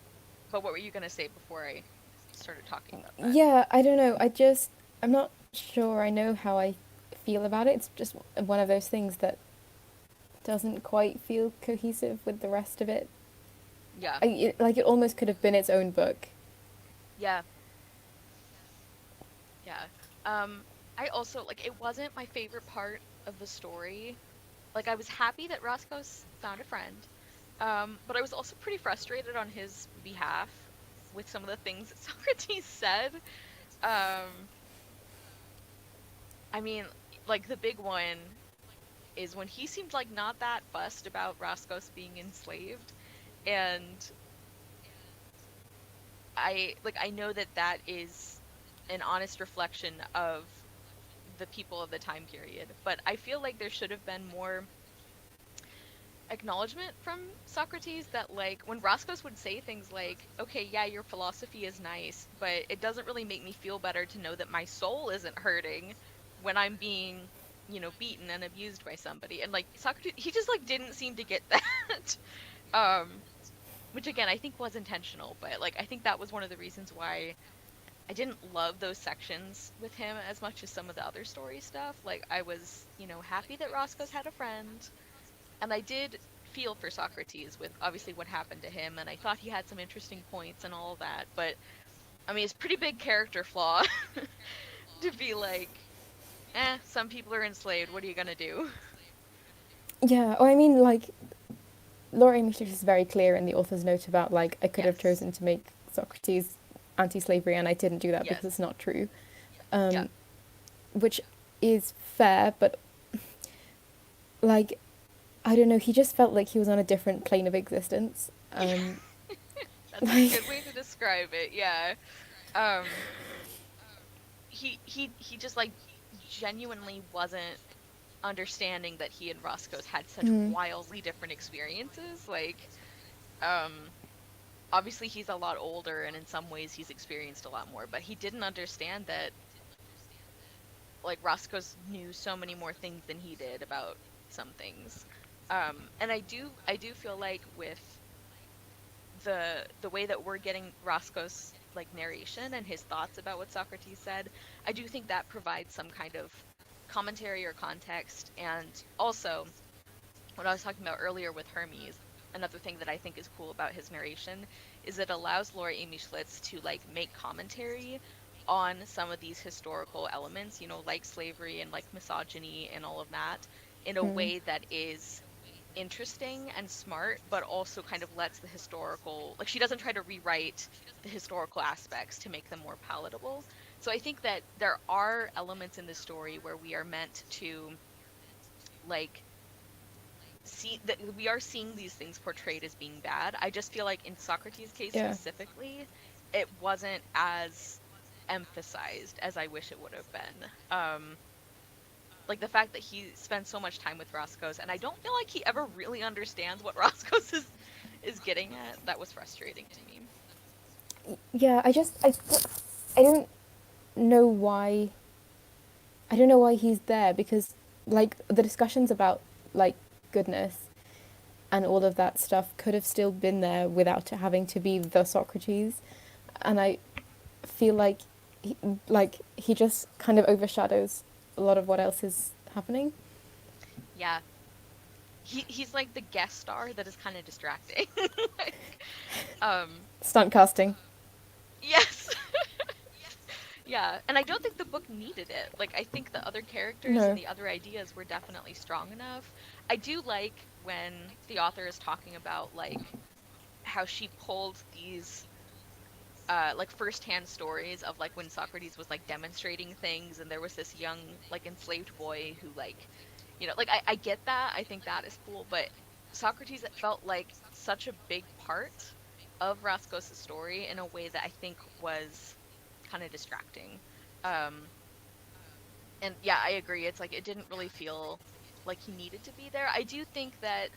but what were you gonna say before I started talking about that? Yeah, I don't know. I'm not sure. I know how I feel about it. It's just one of those things that doesn't quite feel cohesive with the rest of it. Yeah, Like it almost could have been its own book. yeah, yeah. Um, I also like it wasn't my favorite part of the story. Like I was happy that Roscoe's found a friend. But I was also pretty frustrated on his behalf with some of the things that Socrates said. Um, I mean, like the big one is when he seemed like not that fussed about Roscoe's being enslaved, and I know that that is an honest reflection of the people of the time period, but I feel like there should have been more acknowledgement from Socrates that like when Roscoe's would say things like, okay, yeah, your philosophy is nice, but it doesn't really make me feel better to know that my soul isn't hurting when I'm being, beaten and abused by somebody. And like Socrates, he just like didn't seem to get that. um which again I think was intentional, but like I think that was one of the reasons why I didn't love those sections with him as much as some of the other story stuff. Like I was, happy that Roscoe's had a friend, and I did feel for Socrates with obviously what happened to him, and I thought he had some interesting points and all of that. But I mean, it's pretty big character flaw to be like, some people are enslaved. What are you gonna do? Yeah, or I mean, like Laura Amish is very clear in the author's note about like I could have Yes. chosen to make Socrates anti-slavery and I didn't do that because it's Yes. not true, Yeah. which is fair, but like I don't know, he just felt like he was on a different plane of existence. Yeah. That's a Like good way to describe it. Yeah. Um. He just like genuinely wasn't understanding that he and Roscoe's had such mm, wildly different experiences. Like, um, obviously he's a lot older and in some ways he's experienced a lot more, but he didn't understand that like Roscoe's knew so many more things than he did about some things. And I do feel like with the way that we're getting Roscoe's like narration and his thoughts about what Socrates said, I do think that provides some kind of commentary or context. And also, what I was talking about earlier with Hermes, another thing that I think is cool about his narration is it allows Laura Amy Schlitz to like make commentary on some of these historical elements, like slavery and like misogyny and all of that, in a Mm. way that is interesting and smart, but also kind of lets the historical, like she doesn't try to rewrite the historical aspects to make them more palatable. So I think that there are elements in the story where we are meant to like see that we are seeing these things portrayed as being bad. I just feel like in Socrates' case Yeah. specifically, it wasn't as emphasized as I wish it would have been. Like the fact that he spends so much time with Roscoe's, and I don't feel like he ever really understands what Roscoe's is getting at. That was frustrating to me. Yeah, I don't know why. I don't know why he's there because, like, the discussions about, like, goodness and all of that stuff could have still been there without it having to be the Socrates. And I feel he just kind of overshadows a lot of what else is happening. Yeah, he's like the guest star that is kind of distracting. Like, um, Stunt casting. yes. Yeah, and I don't think the book needed it. Like, I think the other characters and No. the other ideas were definitely strong enough. I do like when the author is talking about, like, how she pulled these, like, first-hand stories of, like, when Socrates was, like, demonstrating things, and there was this young, like, enslaved boy who, like, like, I get that. I think that is cool, but Socrates, it felt like such a big part of Roscoe's story in a way that I think was kind of distracting. Um, and yeah, I agree. It's like it didn't really feel like he needed to be there. I do think that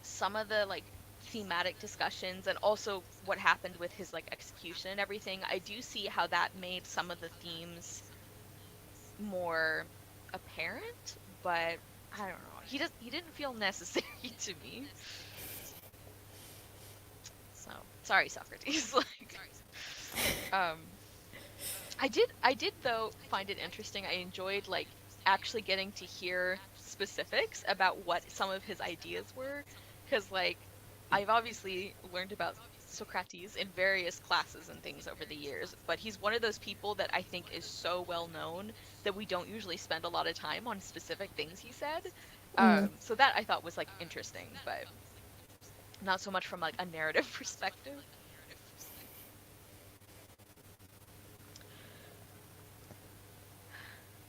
some of the like thematic discussions and also what happened with his like execution and everything, I do see how that made some of the themes more apparent, but I don't know. He didn't feel necessary to me. So, sorry Socrates. Like um I did though find it interesting. I enjoyed like actually getting to hear specifics about what some of his ideas were, because like I've obviously learned about Socrates in various classes and things over the years, but he's one of those people that I think is so well known that we don't usually spend a lot of time on specific things he said. Mm. So that I thought was like interesting, but not so much from like a narrative perspective.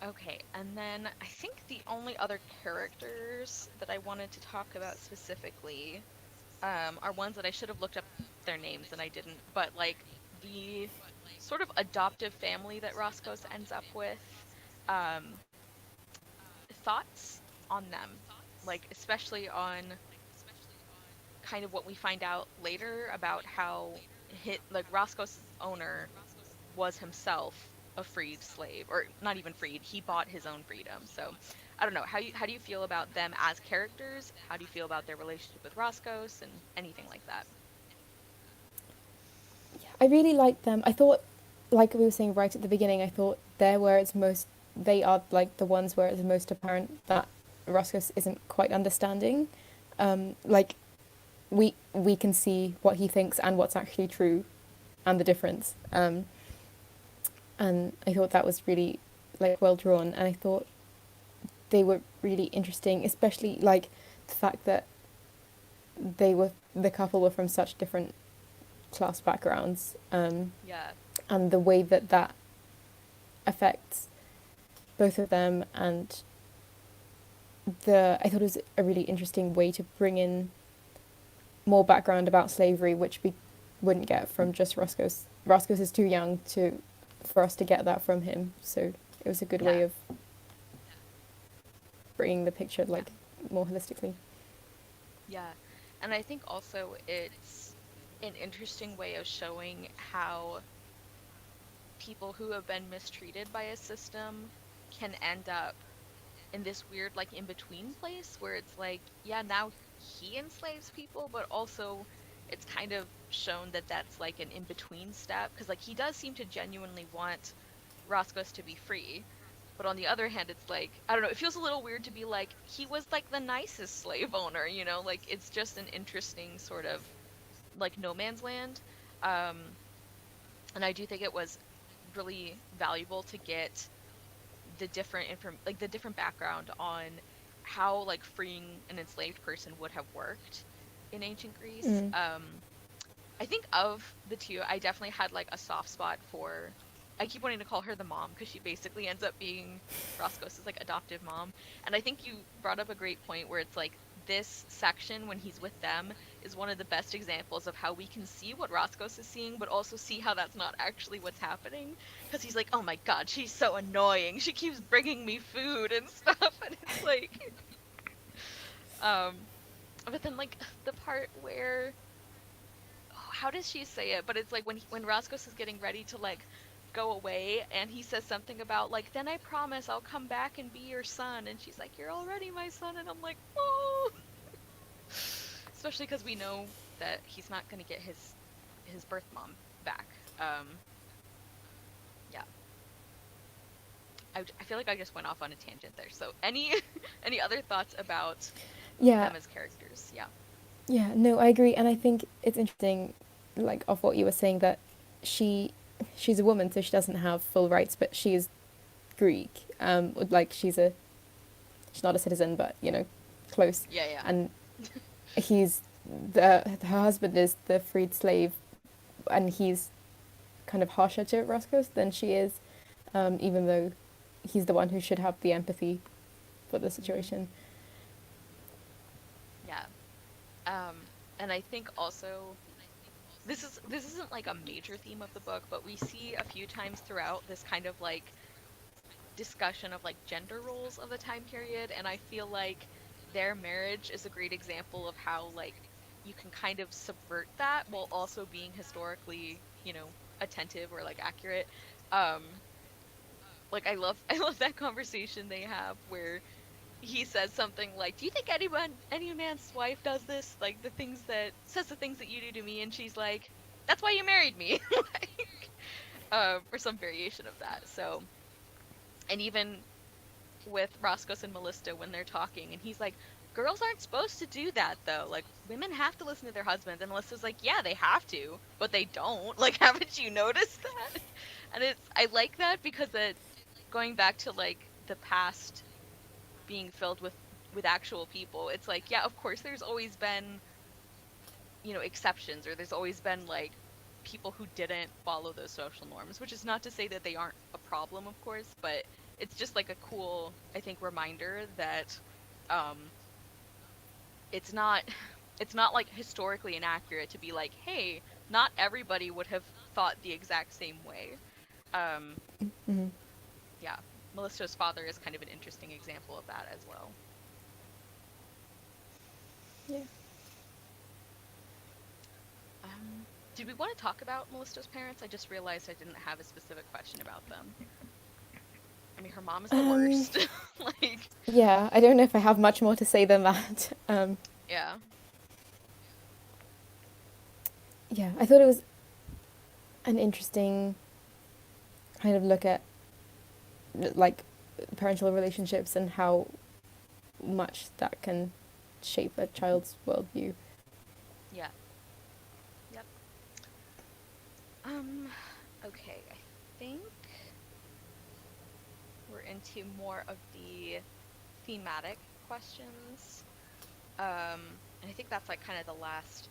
Okay, and then I think the only other characters that I wanted to talk about specifically are ones that I should have looked up their names and I didn't, but like the sort of adoptive family that Roscoe's ends up with, um, thoughts on them, like especially on kind of what we find out later about how like Roscoe's owner was himself a freed slave, or not even freed, he bought his own freedom. So I don't know, how do you feel about them as characters? How do you feel about their relationship with Roscoe's and anything like that? I really liked them. I thought, like we were saying right at the beginning, I thought they are like the ones where it's most apparent that Roscoe isn't quite understanding. Like we can see what he thinks and what's actually true, and the difference. And I thought that was really like well drawn, and I thought they were really interesting, especially like the fact that the couple were from such different class backgrounds, Yeah. and the way that that affects both of them, and I thought it was a really interesting way to bring in more background about slavery, which we wouldn't get from just Roscoe's. Roscoe's is too young for us to get that from him, so it was a good way Yeah. of bringing the picture Yeah. like more holistically. Yeah. And I think also it's an interesting way of showing how people who have been mistreated by a system can end up in this weird like in between place where it's like, yeah, now he enslaves people, but also it's kind of shown that that's like an in between step because like he does seem to genuinely want Roscos to be free. But on the other hand, it's like, I don't know, it feels a little weird to be like, he was like the nicest slave owner, you know? Like, it's just an interesting sort of like no man's land. Um, and I do think it was really valuable to get the different like the different background on how like freeing an enslaved person would have worked in ancient Greece. Mm. I think of the two, I definitely had like a soft spot for. I keep wanting to call her the mom because she basically ends up being Roscos' like adoptive mom. And I think you brought up a great point where it's like this section when he's with them is one of the best examples of how we can see what Roscos is seeing, but also see how that's not actually what's happening. Because he's like, oh my god, she's so annoying. She keeps bringing me food and stuff, and it's like, um, but then like the part where how does she say it? But it's like when Roscos is getting ready to like go away, and he says something about like, then I promise I'll come back and be your son, and she's like, you're already my son, and I'm like, oh, especially because we know that he's not gonna get his birth mom back. Yeah, I feel like I just went off on a tangent there. So any any other thoughts about Yeah, them as characters? Yeah. yeah, no, I agree, and I think it's interesting, like of what you were saying that she she's a woman, so she doesn't have full rights, but she is Greek. Like she's not a citizen, but close, Yeah, yeah. and he's her husband is the freed slave, and he's kind of harsher to Roscoe than she is, even though he's the one who should have the empathy for the Mhm. situation. Yeah. And I think also this isn't like a major theme of the book, but we see a few times throughout this kind of like discussion of like gender roles of the time period, and I feel like their marriage is a great example of how like you can kind of subvert that while also being historically, attentive or like accurate. Um like I love that conversation they have where he says something like, "Do you think any man's wife does this? Like says the things that you do to me?" And she's like, "That's why you married me," like, or some variation of that. So, and even with Roscos and Melista when they're talking, and he's like, "Girls aren't supposed to do that, though. Like, women have to listen to their husbands." And Melissa's like, "Yeah, they have to, but they don't. Like, haven't you noticed that?" And I like that because it going back to like the past being filled with actual people, it's like, yeah, of course there's always been, exceptions, or there's always been like people who didn't follow those social norms, which is not to say that they aren't a problem, of course, but it's just like a cool, I think, reminder that um it's not it's not like historically inaccurate to be like, hey, not everybody would have thought the exact same way. um Hmm. yeah, Melissa's father is kind of an interesting example of that as well. Yeah. Did we want to talk about Melissa's parents? I just realized I didn't have a specific question about them. I mean, her mom is the Um, worst. Like, yeah, I don't know if I have much more to say than that. yeah. Yeah, I thought it was an interesting kind of look at like parental relationships and how much that can shape a child's worldview. Yeah. Yep. Um, okay, I think we're into more of the thematic questions. And I think that's like kind of the last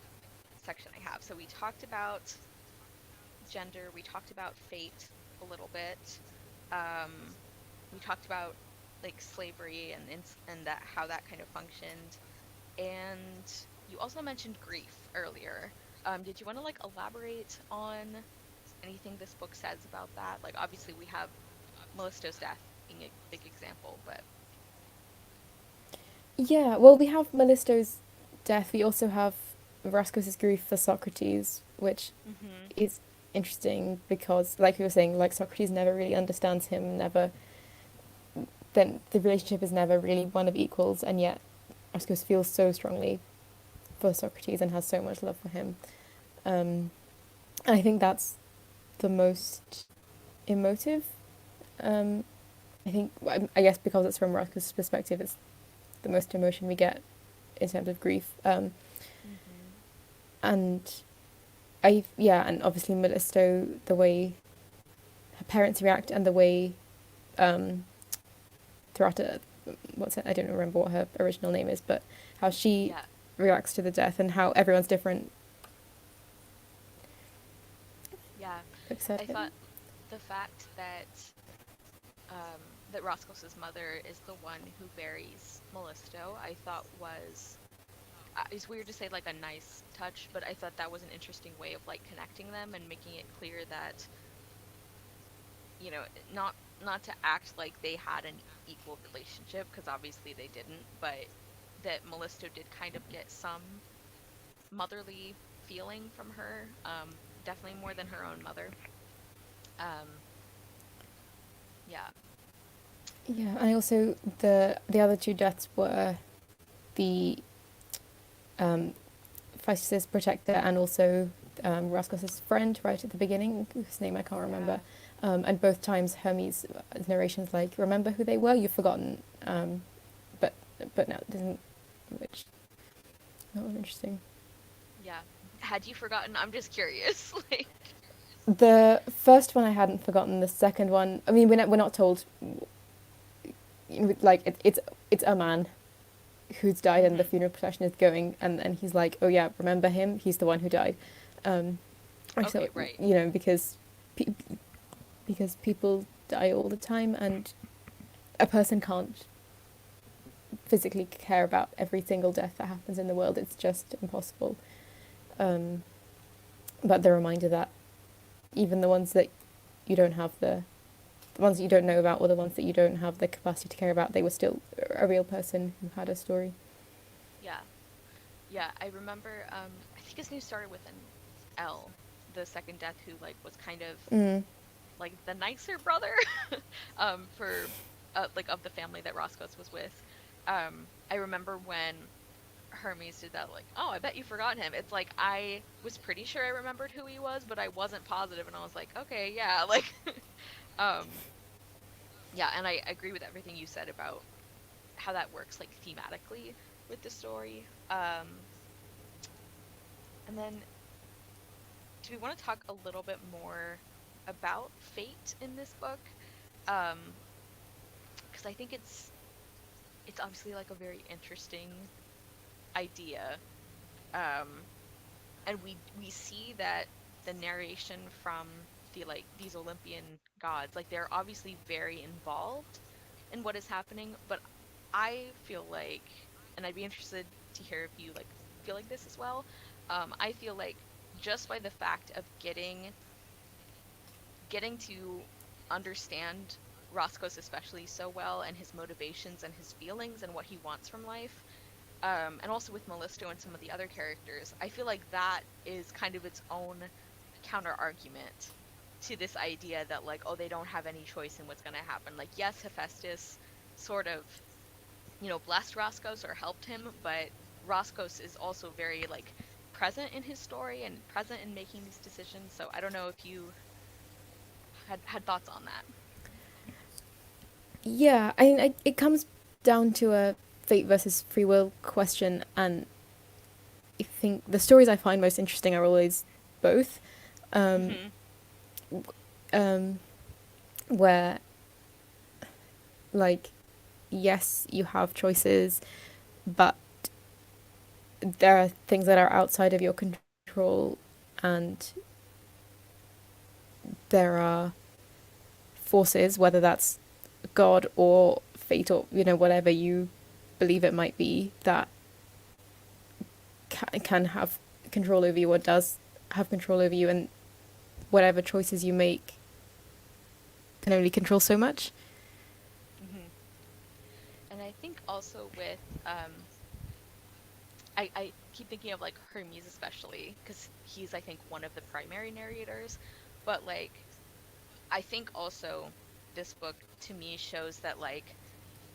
section I have. So we talked about gender, we talked about fate a little bit. Um, we talked about like slavery and that how that kind of functioned. And you also mentioned grief earlier. Did you want to like elaborate on anything this book says about that? Like obviously we have Melissa's death being a big example, but Yeah, well, we have Mellisto's death. We also have Roscos's grief for Socrates, which mm-hmm. is interesting because, like you were saying, like Socrates never really understands him, never, then the relationship is never really one of equals, and yet Roscoe feels so strongly for Socrates and has so much love for him. And I think that's the most emotive. Um, I think, I guess because it's from Roscoe's perspective, it's the most emotion we get in terms of grief. Mm-hmm. And and obviously Mellisto, the way her parents react and the way um, Thrata, I don't remember what her original name is, but how she Yeah. reacts to the death and how everyone's different. Yeah. Accept I it. thought the fact that um, that Roscos's mother is the one who buries Mellisto, I thought was it's weird to say like a nice touch, but I thought that was an interesting way of like connecting them and making it clear that, you know, not to act like they had an equal relationship because obviously they didn't, but that Mellisto did kind of get some motherly feeling from her, definitely more than her own mother. Um, yeah. Yeah, and also the other two deaths were the um, Phaestus' protector and also Roscos's friend right at the beginning, whose name I can't remember. Yeah. And both times Hermes' narration's like, remember who they were? You've forgotten. But but no, it doesn't, which that was interesting. Yeah. Had you forgotten? I'm just curious. Like, The first one I hadn't forgotten. The second one, I mean, we're not told. Like it's a man who's died and the hmm funeral procession is going, and he's like, oh yeah, remember him? He's the one who died. Um, so okay, right. pe- because people die all the time, and a person can't physically care about every single death that happens in the world. It's just impossible. Um, but the reminder that even the ones that you don't have the ones that you don't know about, or the ones that you don't have the capacity to care about, they were still a real person who had a story. Yeah. Yeah, I remember I think his name started with an L, the second death who like was kind of Mm. like the nicer brother for like of the family that Roscos was with. I remember when Hermes did that, like, oh, I bet you forgot him. It's like I was pretty sure I remembered who he was, but I wasn't positive, and I was like, okay, yeah, like, um, yeah, and I agree with everything you said about how that works, like, thematically with the story. And then, do we want to talk a little bit more about fate in this book? Um, because I think it's obviously like a very interesting idea. Um, and we see that the narration from these Olympian gods, like they're obviously very involved in what is happening, but I feel like, and I'd be interested to hear if you like feel like this as well. I feel like just by the fact of getting to understand Roscoe's especially so well and his motivations and his feelings and what he wants from life, and also with Mellisto and some of the other characters, I feel like that is kind of its own counter argument to this idea that like, oh, they don't have any choice in what's going to happen. Like, yes, Hephaestus sort of, you know, blessed Roscos or helped him, but Roscos is also very like present in his story and present in making these decisions. So I don't know if you had thoughts on that. Yeah, it comes down to a fate versus free will question, and I think the stories I find most interesting are always both. Um, hmm um, where, like, yes, you have choices, but there are things that are outside of your control, and there are forces, whether that's God or fate or whatever you believe it might be, that can have control over you or does have control over you, and whatever choices you make can only control so much. hmm And I think also with I keep thinking of like Hermes especially because he's I think one of the primary narrators, but like I think also this book to me shows that like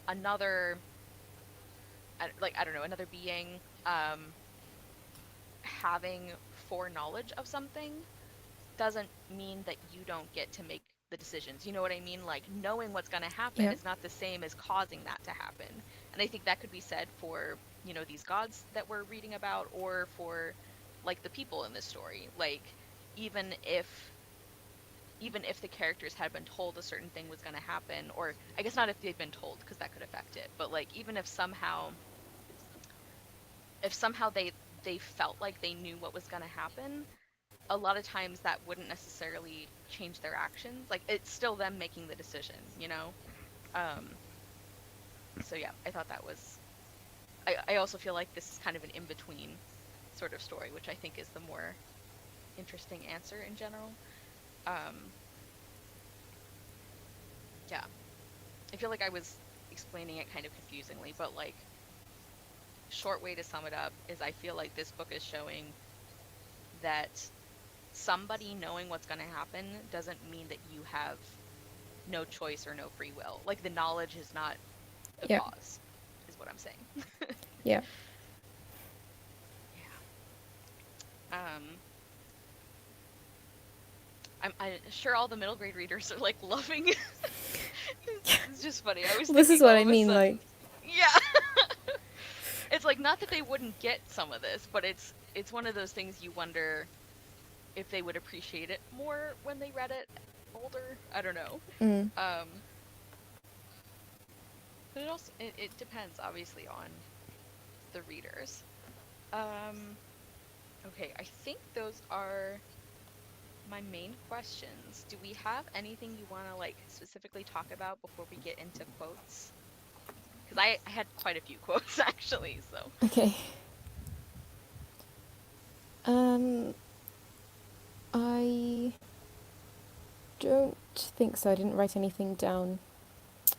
another like I don't know another being having foreknowledge of something doesn't mean that you don't get to make the decisions. You know what I mean? Like knowing what's going to happen Yeah. is not the same as causing that to happen. And I think that could be said for, these gods that we're reading about or for like the people in this story. Like even if even if the characters had been told a certain thing was going to happen, or I guess not if they'd been told because that could affect it, but like even if somehow they felt like they knew what was going to happen, a lot of times that wouldn't necessarily change their actions. Like it's still them making the decision. Um, so yeah, I thought that was. I also feel like this is kind of an in between sort of story, which I think is the more interesting answer in general. Um, yeah, I feel like I was explaining it kind of confusingly, but like short way to sum it up is I feel like this book is showing that somebody knowing what's going to happen doesn't mean that you have no choice or no free will. Like the knowledge is not the Yeah. cause, is what I'm saying. Yeah. Yeah. Um, I'm sure all the middle grade readers are like loving. It's just funny. I was Well, this is thinking what all I of a mean. Like, sudden, yeah. It's like not that they wouldn't get some of this, but it's one of those things you wonder if they would appreciate it more when they read it older. I don't know. mm, Um, but it depends obviously on the readers. Um, okay, I think those are my main questions. Do we have anything you want to like specifically talk about before we get into quotes? Because I had quite a few quotes actually, so. okay. Um, I don't think so. I didn't write anything down.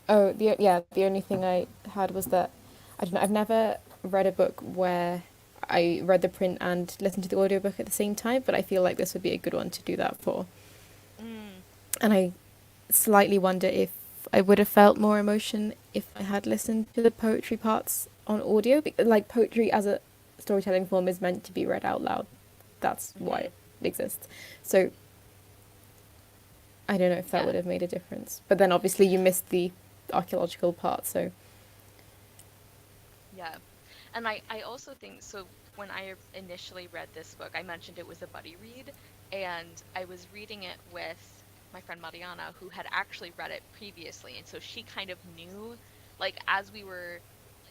Oh, the only thing I had was that I don't know. I've never read a book where I read the print and listened to the audiobook at the same time, but I feel like this would be a good one to do that for. Mm, And I slightly wonder if I would have felt more emotion if I had listened to the poetry parts on audio. Like poetry as a storytelling form is meant to be read out loud. That's why mm-hmm. it exists. So I don't know if that Yeah, would have made a difference. But then obviously you missed the archaeological part, so yeah. And I also think so when I initially read this book, I mentioned it was a buddy read, and I was reading it with my friend Mariana, who had actually read it previously, and so she kind of knew, like as we were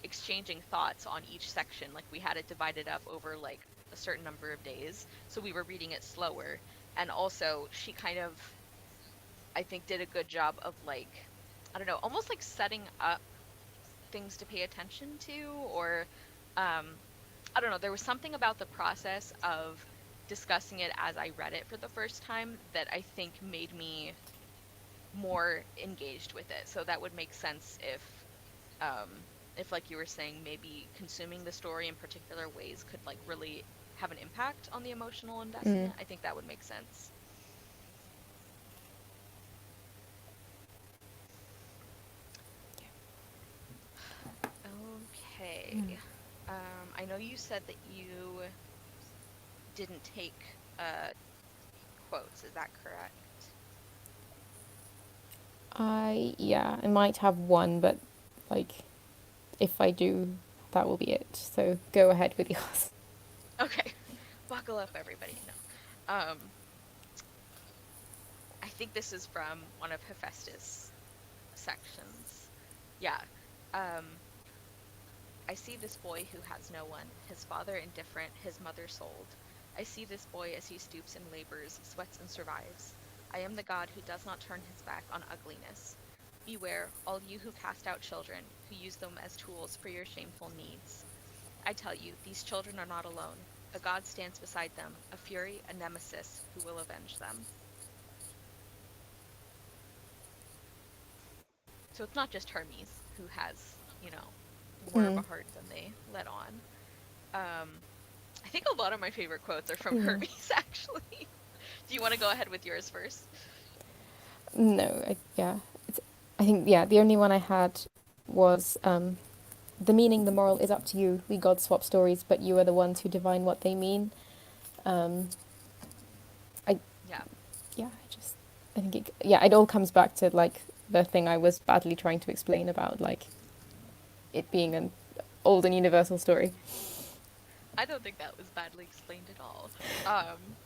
exchanging thoughts on each section, like we had it divided up over like a certain number of days, so we were reading it slower, and also she kind of I think did a good job of like I don't know, almost like setting up things to pay attention to or um I don't know, there was something about the process of discussing it as I read it for the first time that I think made me more engaged with it. So that would make sense if like you were saying maybe consuming the story in particular ways could like really have an impact on the emotional mm, investment. I think that would make sense. Okay. I know you said that you didn't take quotes. Is that correct? I might have one, but like if I do, that will be it. So go ahead with yours. Okay. Buckle up, everybody. No. I think this is from one of Hephaestus' sections. Yeah. Um, I see this boy who has no one, his father indifferent, his mother sold. I see this boy as he stoops and labors, sweats and survives. I am the God who does not turn his back on ugliness. Beware, all you who cast out children, who use them as tools for your shameful needs. I tell you, these children are not alone. A God stands beside them, a fury, a nemesis, who will avenge them. So it's not just Hermes who has, more of a Mm, heart than they let on. Um, I think a lot of my favorite quotes are from Yeah. Hermes, actually. Do you want to go ahead with yours first? No, yeah. I think, yeah, the only one I had was the meaning, the moral is up to you. We gods swap stories, but you are the ones who divine what they mean. Um, I Yeah. yeah, I think it all comes back to like the thing I was badly trying to explain about like it being an old and universal story. I don't think that was badly explained at all. Um,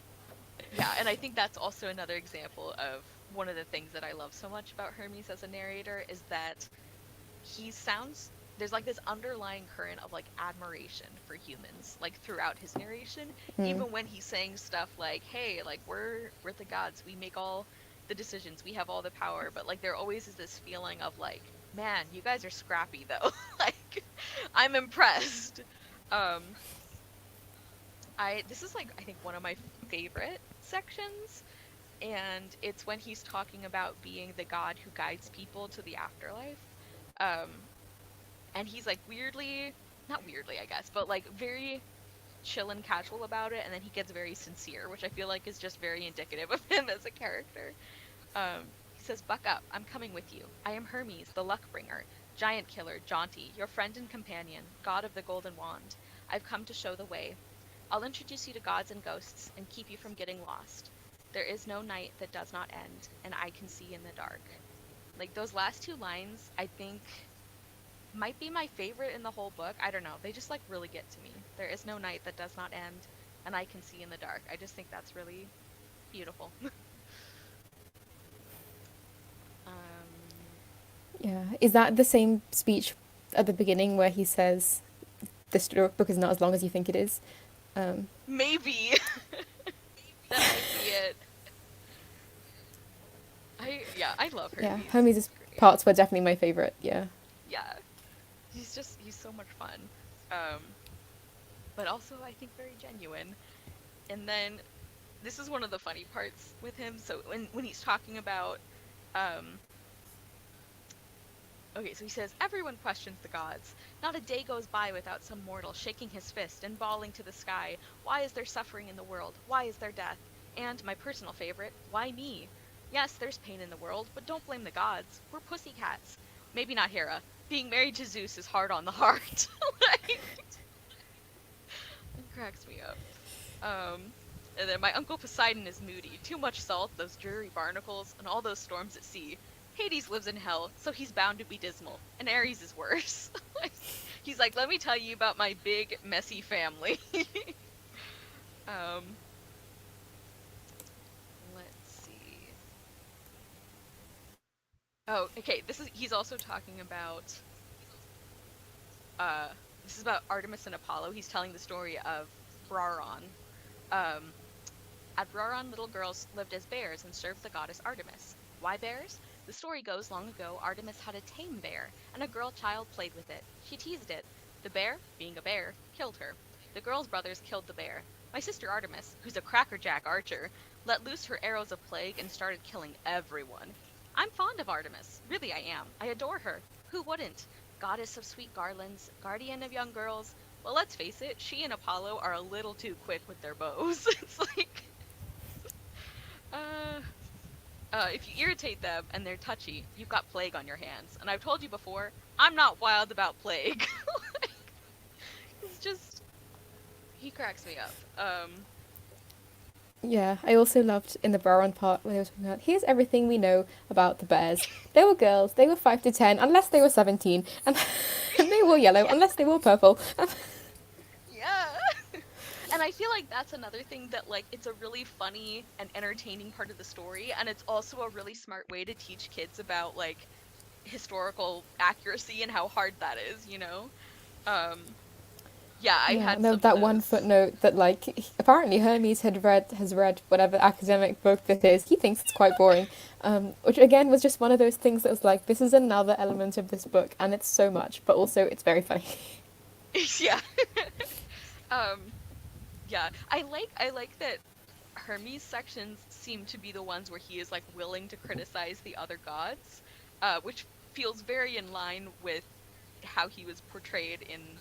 yeah, and I think that's also another example of one of the things that I love so much about Hermes as a narrator is that he sounds there's like this underlying current of like admiration for humans like throughout his narration, Mm. even when he's saying stuff like, hey, like we're the gods, we make all the decisions, we have all the power, but like there always is this feeling of like, man, you guys are scrappy though. Like I'm impressed. um I this is like I think one of my favorite sections, and it's when he's talking about being the god who guides people to the afterlife. um and he's like weirdly, not weirdly I guess, but like very chill and casual about it, and then he gets very sincere, which I feel like is just very indicative of him as a character. He says, buck up, I'm coming with you. I am Hermes, the luck bringer, giant killer, jaunty, your friend and companion, god of the golden wand. I've come to show the way. I'll introduce you to gods and ghosts and keep you from getting lost. There is no night that does not end, and I can see in the dark. Like those last two lines, I think might be my favorite in the whole book. I don't know. They just like really get to me. There is no night that does not end, and I can see in the dark. I just think that's really beautiful. um, Yeah, is that the same speech at the beginning where he says this book is not as long as you think it is? Um, maybe that might be it. I love yeah, Hermes. Hermes' He's great. parts were definitely my favorite. Yeah. Yeah, he's so much fun. Um, but also I think very genuine. And then this is one of the funny parts with him. So when he's talking about um okay, so he says, everyone questions the gods. Not a day goes by without some mortal shaking his fist and bawling to the sky, why is there suffering in the world? Why is there death? And, my personal favorite, why me? Yes, there's pain in the world, but don't blame the gods. We're pussycats. Maybe not Hera. Being married to Zeus is hard on the heart. Like, it cracks me up. Um, and then my Uncle Poseidon is moody. Too much salt, those dreary barnacles, and all those storms at sea. Hades lives in hell, so he's bound to be dismal. And Ares is worse. Like, he's like, let me tell you about my big, messy family. um, let's see. Oh, okay. He's also talking about uh this is about Artemis and Apollo. He's telling the story of Braron. Um, At Roron, little girls lived as bears and served the goddess Artemis. Why bears? The story goes long ago Artemis had a tame bear, and a girl child played with it. She teased it. The bear, being a bear, killed her. The girl's brothers killed the bear. My sister Artemis, who's a crackerjack archer, let loose her arrows of plague and started killing everyone. I'm fond of Artemis. Really, I am. I adore her. Who wouldn't? Goddess of sweet garlands, guardian of young girls. Well, let's face it, she and Apollo are a little too quick with their bows. It's like, Uh, if you irritate them and they're touchy, you've got plague on your hands. And I've told you before, I'm not wild about plague. Like, it's just, he cracks me up. Yeah, I also loved in the Baron part when they were talking about here's everything we know about the bears. They were girls, they were 5 to 10, unless they were 17, and, and they were yellow, Yeah, unless they were purple. yeah. And I feel like that's another thing that, like, it's a really funny and entertaining part of the story, and it's also a really smart way to teach kids about, like, historical accuracy and how hard that is, you know? Um, yeah, I Yeah, had and there was some of that one those. footnote that like apparently Hermes has read whatever academic book this is. He thinks it's quite boring, which again was just one of those things that was like this is another element of this book, and it's so much, but also it's very funny. Yeah. um, Yeah, I like that Hermes sections seem to be the ones where he is like willing to criticize the other gods, which feels very in line with how he was portrayed in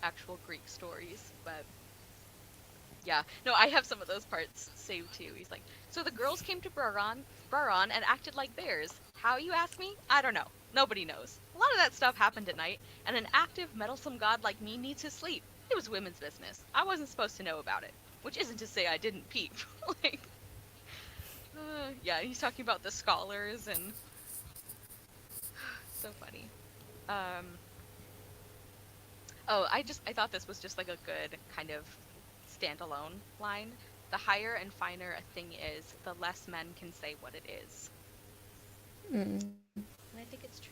actual Greek stories, but yeah. No, I have some of those parts saved too. He's like, so the girls came to Braron and acted like bears. How, you ask me? I don't know. Nobody knows. A lot of that stuff happened at night, and an active, meddlesome god like me needs his sleep. It was women's business. I wasn't supposed to know about it. Which isn't to say I didn't peep. like, yeah, he's talking about the scholars, and so funny. Um, Oh, I thought this was just like a good kind of standalone line. The higher and finer a thing is, the less men can say what it is. Mm. And I think it's true.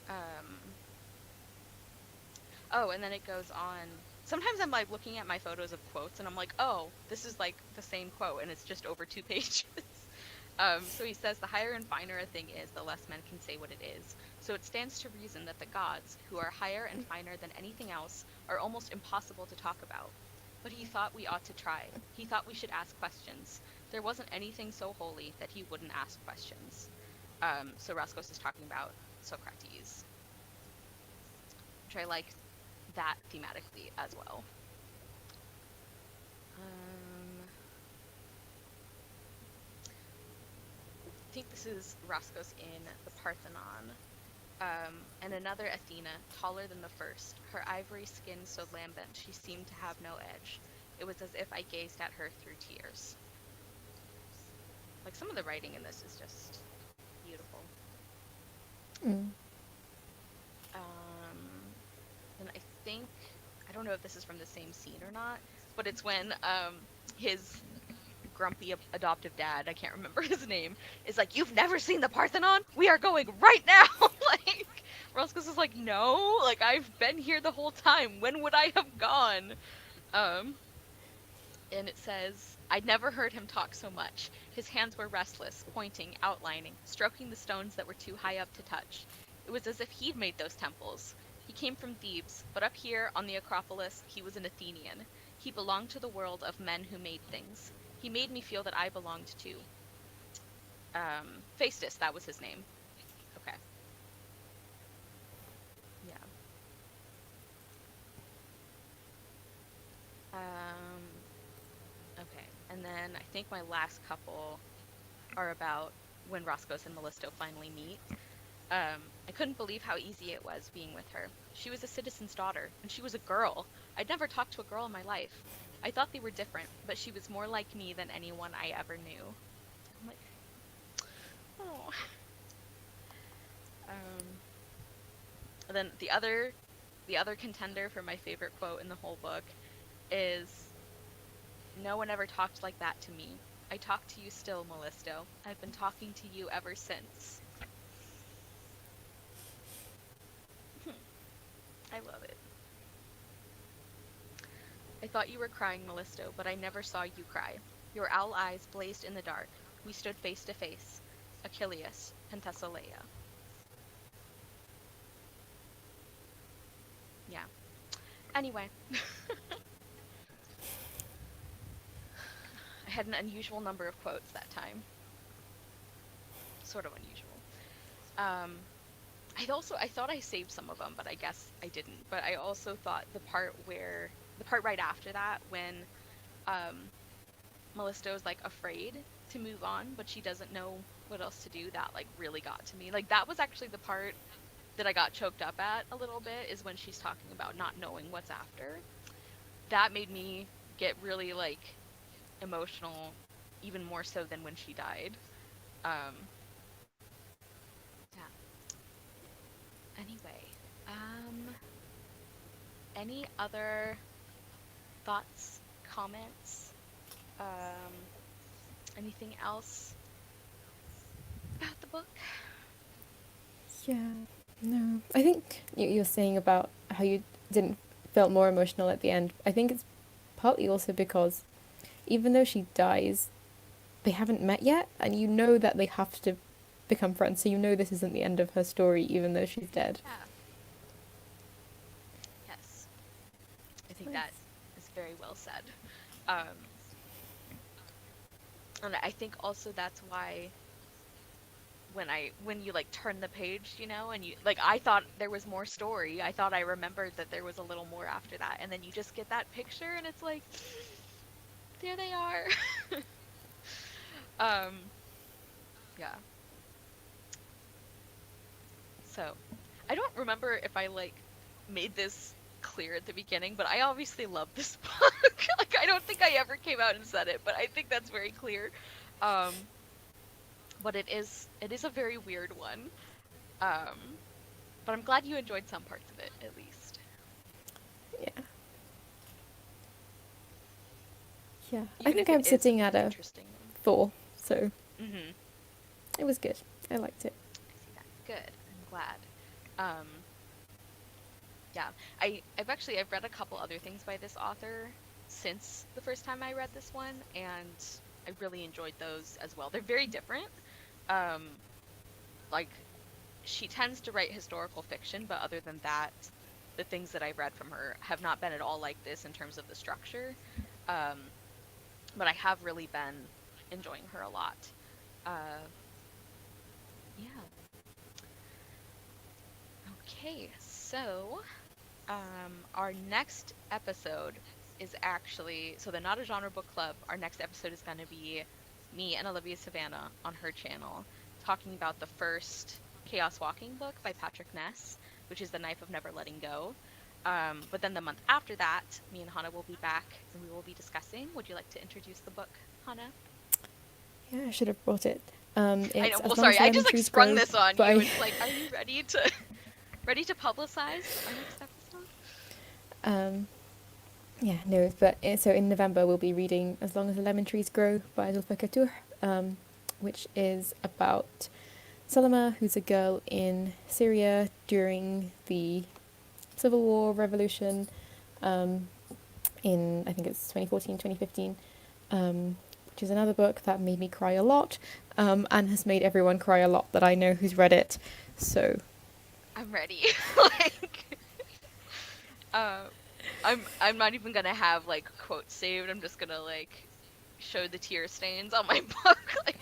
Um, oh, and then it goes on. Sometimes I'm like looking at my photos of quotes and I'm like, oh, this is like the same quote and it's just over 2 pages. So he says, the higher and finer a thing is, the less men can say what it is. So it stands to reason that the gods, who are higher and finer than anything else, are almost impossible to talk about. But he thought we ought to try. He thought we should ask questions. There wasn't anything so holy that he wouldn't ask questions. So Roscos is talking about Socrates, which I like that thematically as well. I think this is Roscos in the Parthenon. And another Athena, taller than the first, her ivory skin so lambent she seemed to have no edge. It was as if I gazed at her through tears. Like, some of the writing in this is just beautiful. Mm. And I don't know if this is from the same scene or not, but it's when his grumpy adoptive dad, I can't remember his name, is like, you've never seen the Parthenon? We are going right now! like, Roscos is like, no, like, I've been here the whole time. When would I have gone? Um, and it says, I'd never heard him talk so much. His hands were restless, pointing, outlining, stroking the stones that were too high up to touch. It was as if he'd made those temples. He came from Thebes, but up here on the Acropolis, he was an Athenian. He belonged to the world of men who made things. He made me feel that I belonged too. Phaestus, that was his name. Okay. Yeah. Okay. And then I think my last couple are about when Roscos and Mellisto finally meet. I couldn't believe how easy it was being with her. She was a citizen's daughter, and she was a girl. I'd never talked to a girl in my life. I thought they were different, but she was more like me than anyone I ever knew. I'm like, oh. And then the other contender for my favorite quote in the whole book is, no one ever talked like that to me. I talk to you still, Mellisto. I've been talking to you ever since. I love it. I thought you were crying, Mellisto, but I never saw you cry. Your owl eyes blazed in the dark. We stood face to face. Achilles, Penthesilea. Yeah. Anyway. I had an unusual number of quotes that time. Sort of unusual. I thought I saved some of them, but I guess I didn't. But I also thought the part right after that, when Mellisto's like afraid to move on, but she doesn't know what else to do, that like really got to me. Like, that was actually the part that I got choked up at a little bit, is when she's talking about not knowing what's after. That made me get really like emotional, even more so than when she died. Yeah. Anyway, any other thoughts, comments, anything else about the book? Yeah, no. I think you're saying about how you didn't feel more emotional at the end. I think it's partly also because even though she dies, they haven't met yet, and you know that they have to become friends, so you know this isn't the end of her story, even though she's dead. Yeah. Yes. I think Nice. that is very well said. And I think also that's why when you like turn the page, you know, and you like I thought there was more story. I thought I remembered that there was a little more after that, and then you just get that picture and it's like there they are. um yeah. So, I don't remember if I like made this clear at the beginning, but I obviously love this book. Like I don't think I ever came out and said it, but I think that's very clear. Um but it is a very weird one. Um but I'm glad you enjoyed some parts of it at least. Yeah. Yeah. I Even think if it I'm is sitting at an a interesting one. 4, so Mhm. it was good. I liked it. I see that. Good. I'm glad. Um yeah. I've read a couple other things by this author since the first time I read this one, and I really enjoyed those as well. They're very different. Um like she tends to write historical fiction, but other than that, the things that I've read from her have not been at all like this in terms of the structure. Um but I have really been enjoying her a lot. Uh yeah. Okay, so our next episode is actually so the Not a Genre Book Club. Our next episode is going to be me and Olivia Savannah on her channel talking about the first Chaos Walking book by Patrick Ness, which is The Knife of Never Letting Go. But then the month after that, me and Hana will be back and we will be discussing. Would you like to introduce the book, Hana? Yeah, I should have brought it. I It's know. Well, As Long as sorry, the I Lemon just like Trees sprung Grow this on you. by... It's like, are you ready to ready to publicize our next episode? um, yeah, no, but so in November we'll be reading As Long as the Lemon Trees Grow by Zulfa Katour, which is about Salama, who's a girl in Syria during the Civil War revolution, um, in I think it's 2014, 2015, which is another book that made me cry a lot, and has made everyone cry a lot that I know who's read it. So I'm ready. Like, uh, I'm not even gonna have like quotes saved. I'm just gonna like show the tear stains on my book. Like,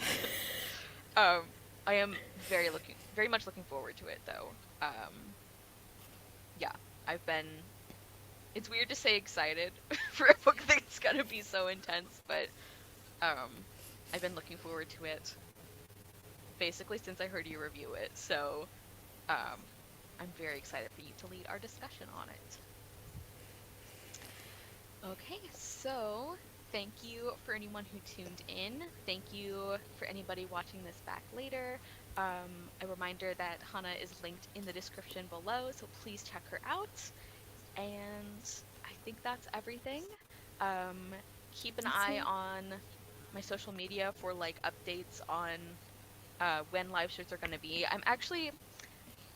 um, I am very much looking forward to it though. Yeah, I've been. It's weird to say excited for a book that's gonna be so intense, but um, I've been looking forward to it basically since I heard you review it. So, um, I'm very excited for you to lead our discussion on it. Okay, so thank you for anyone who tuned in. Thank you for anybody watching this back later. A reminder that Hana is linked in the description below, so please check her out. And I think that's everything. Um, Keep an that's eye it. on my social media for like updates on when live shows are going to be.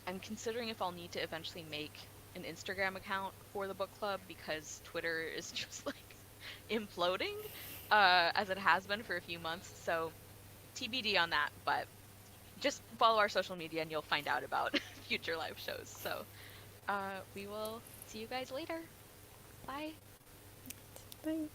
I'm considering if I'll need to eventually make an Instagram account for the book club because Twitter is just like imploding as it has been for a few months. So TBD on that, but just follow our social media and you'll find out about future live shows. So we will see you guys later. Bye. Bye.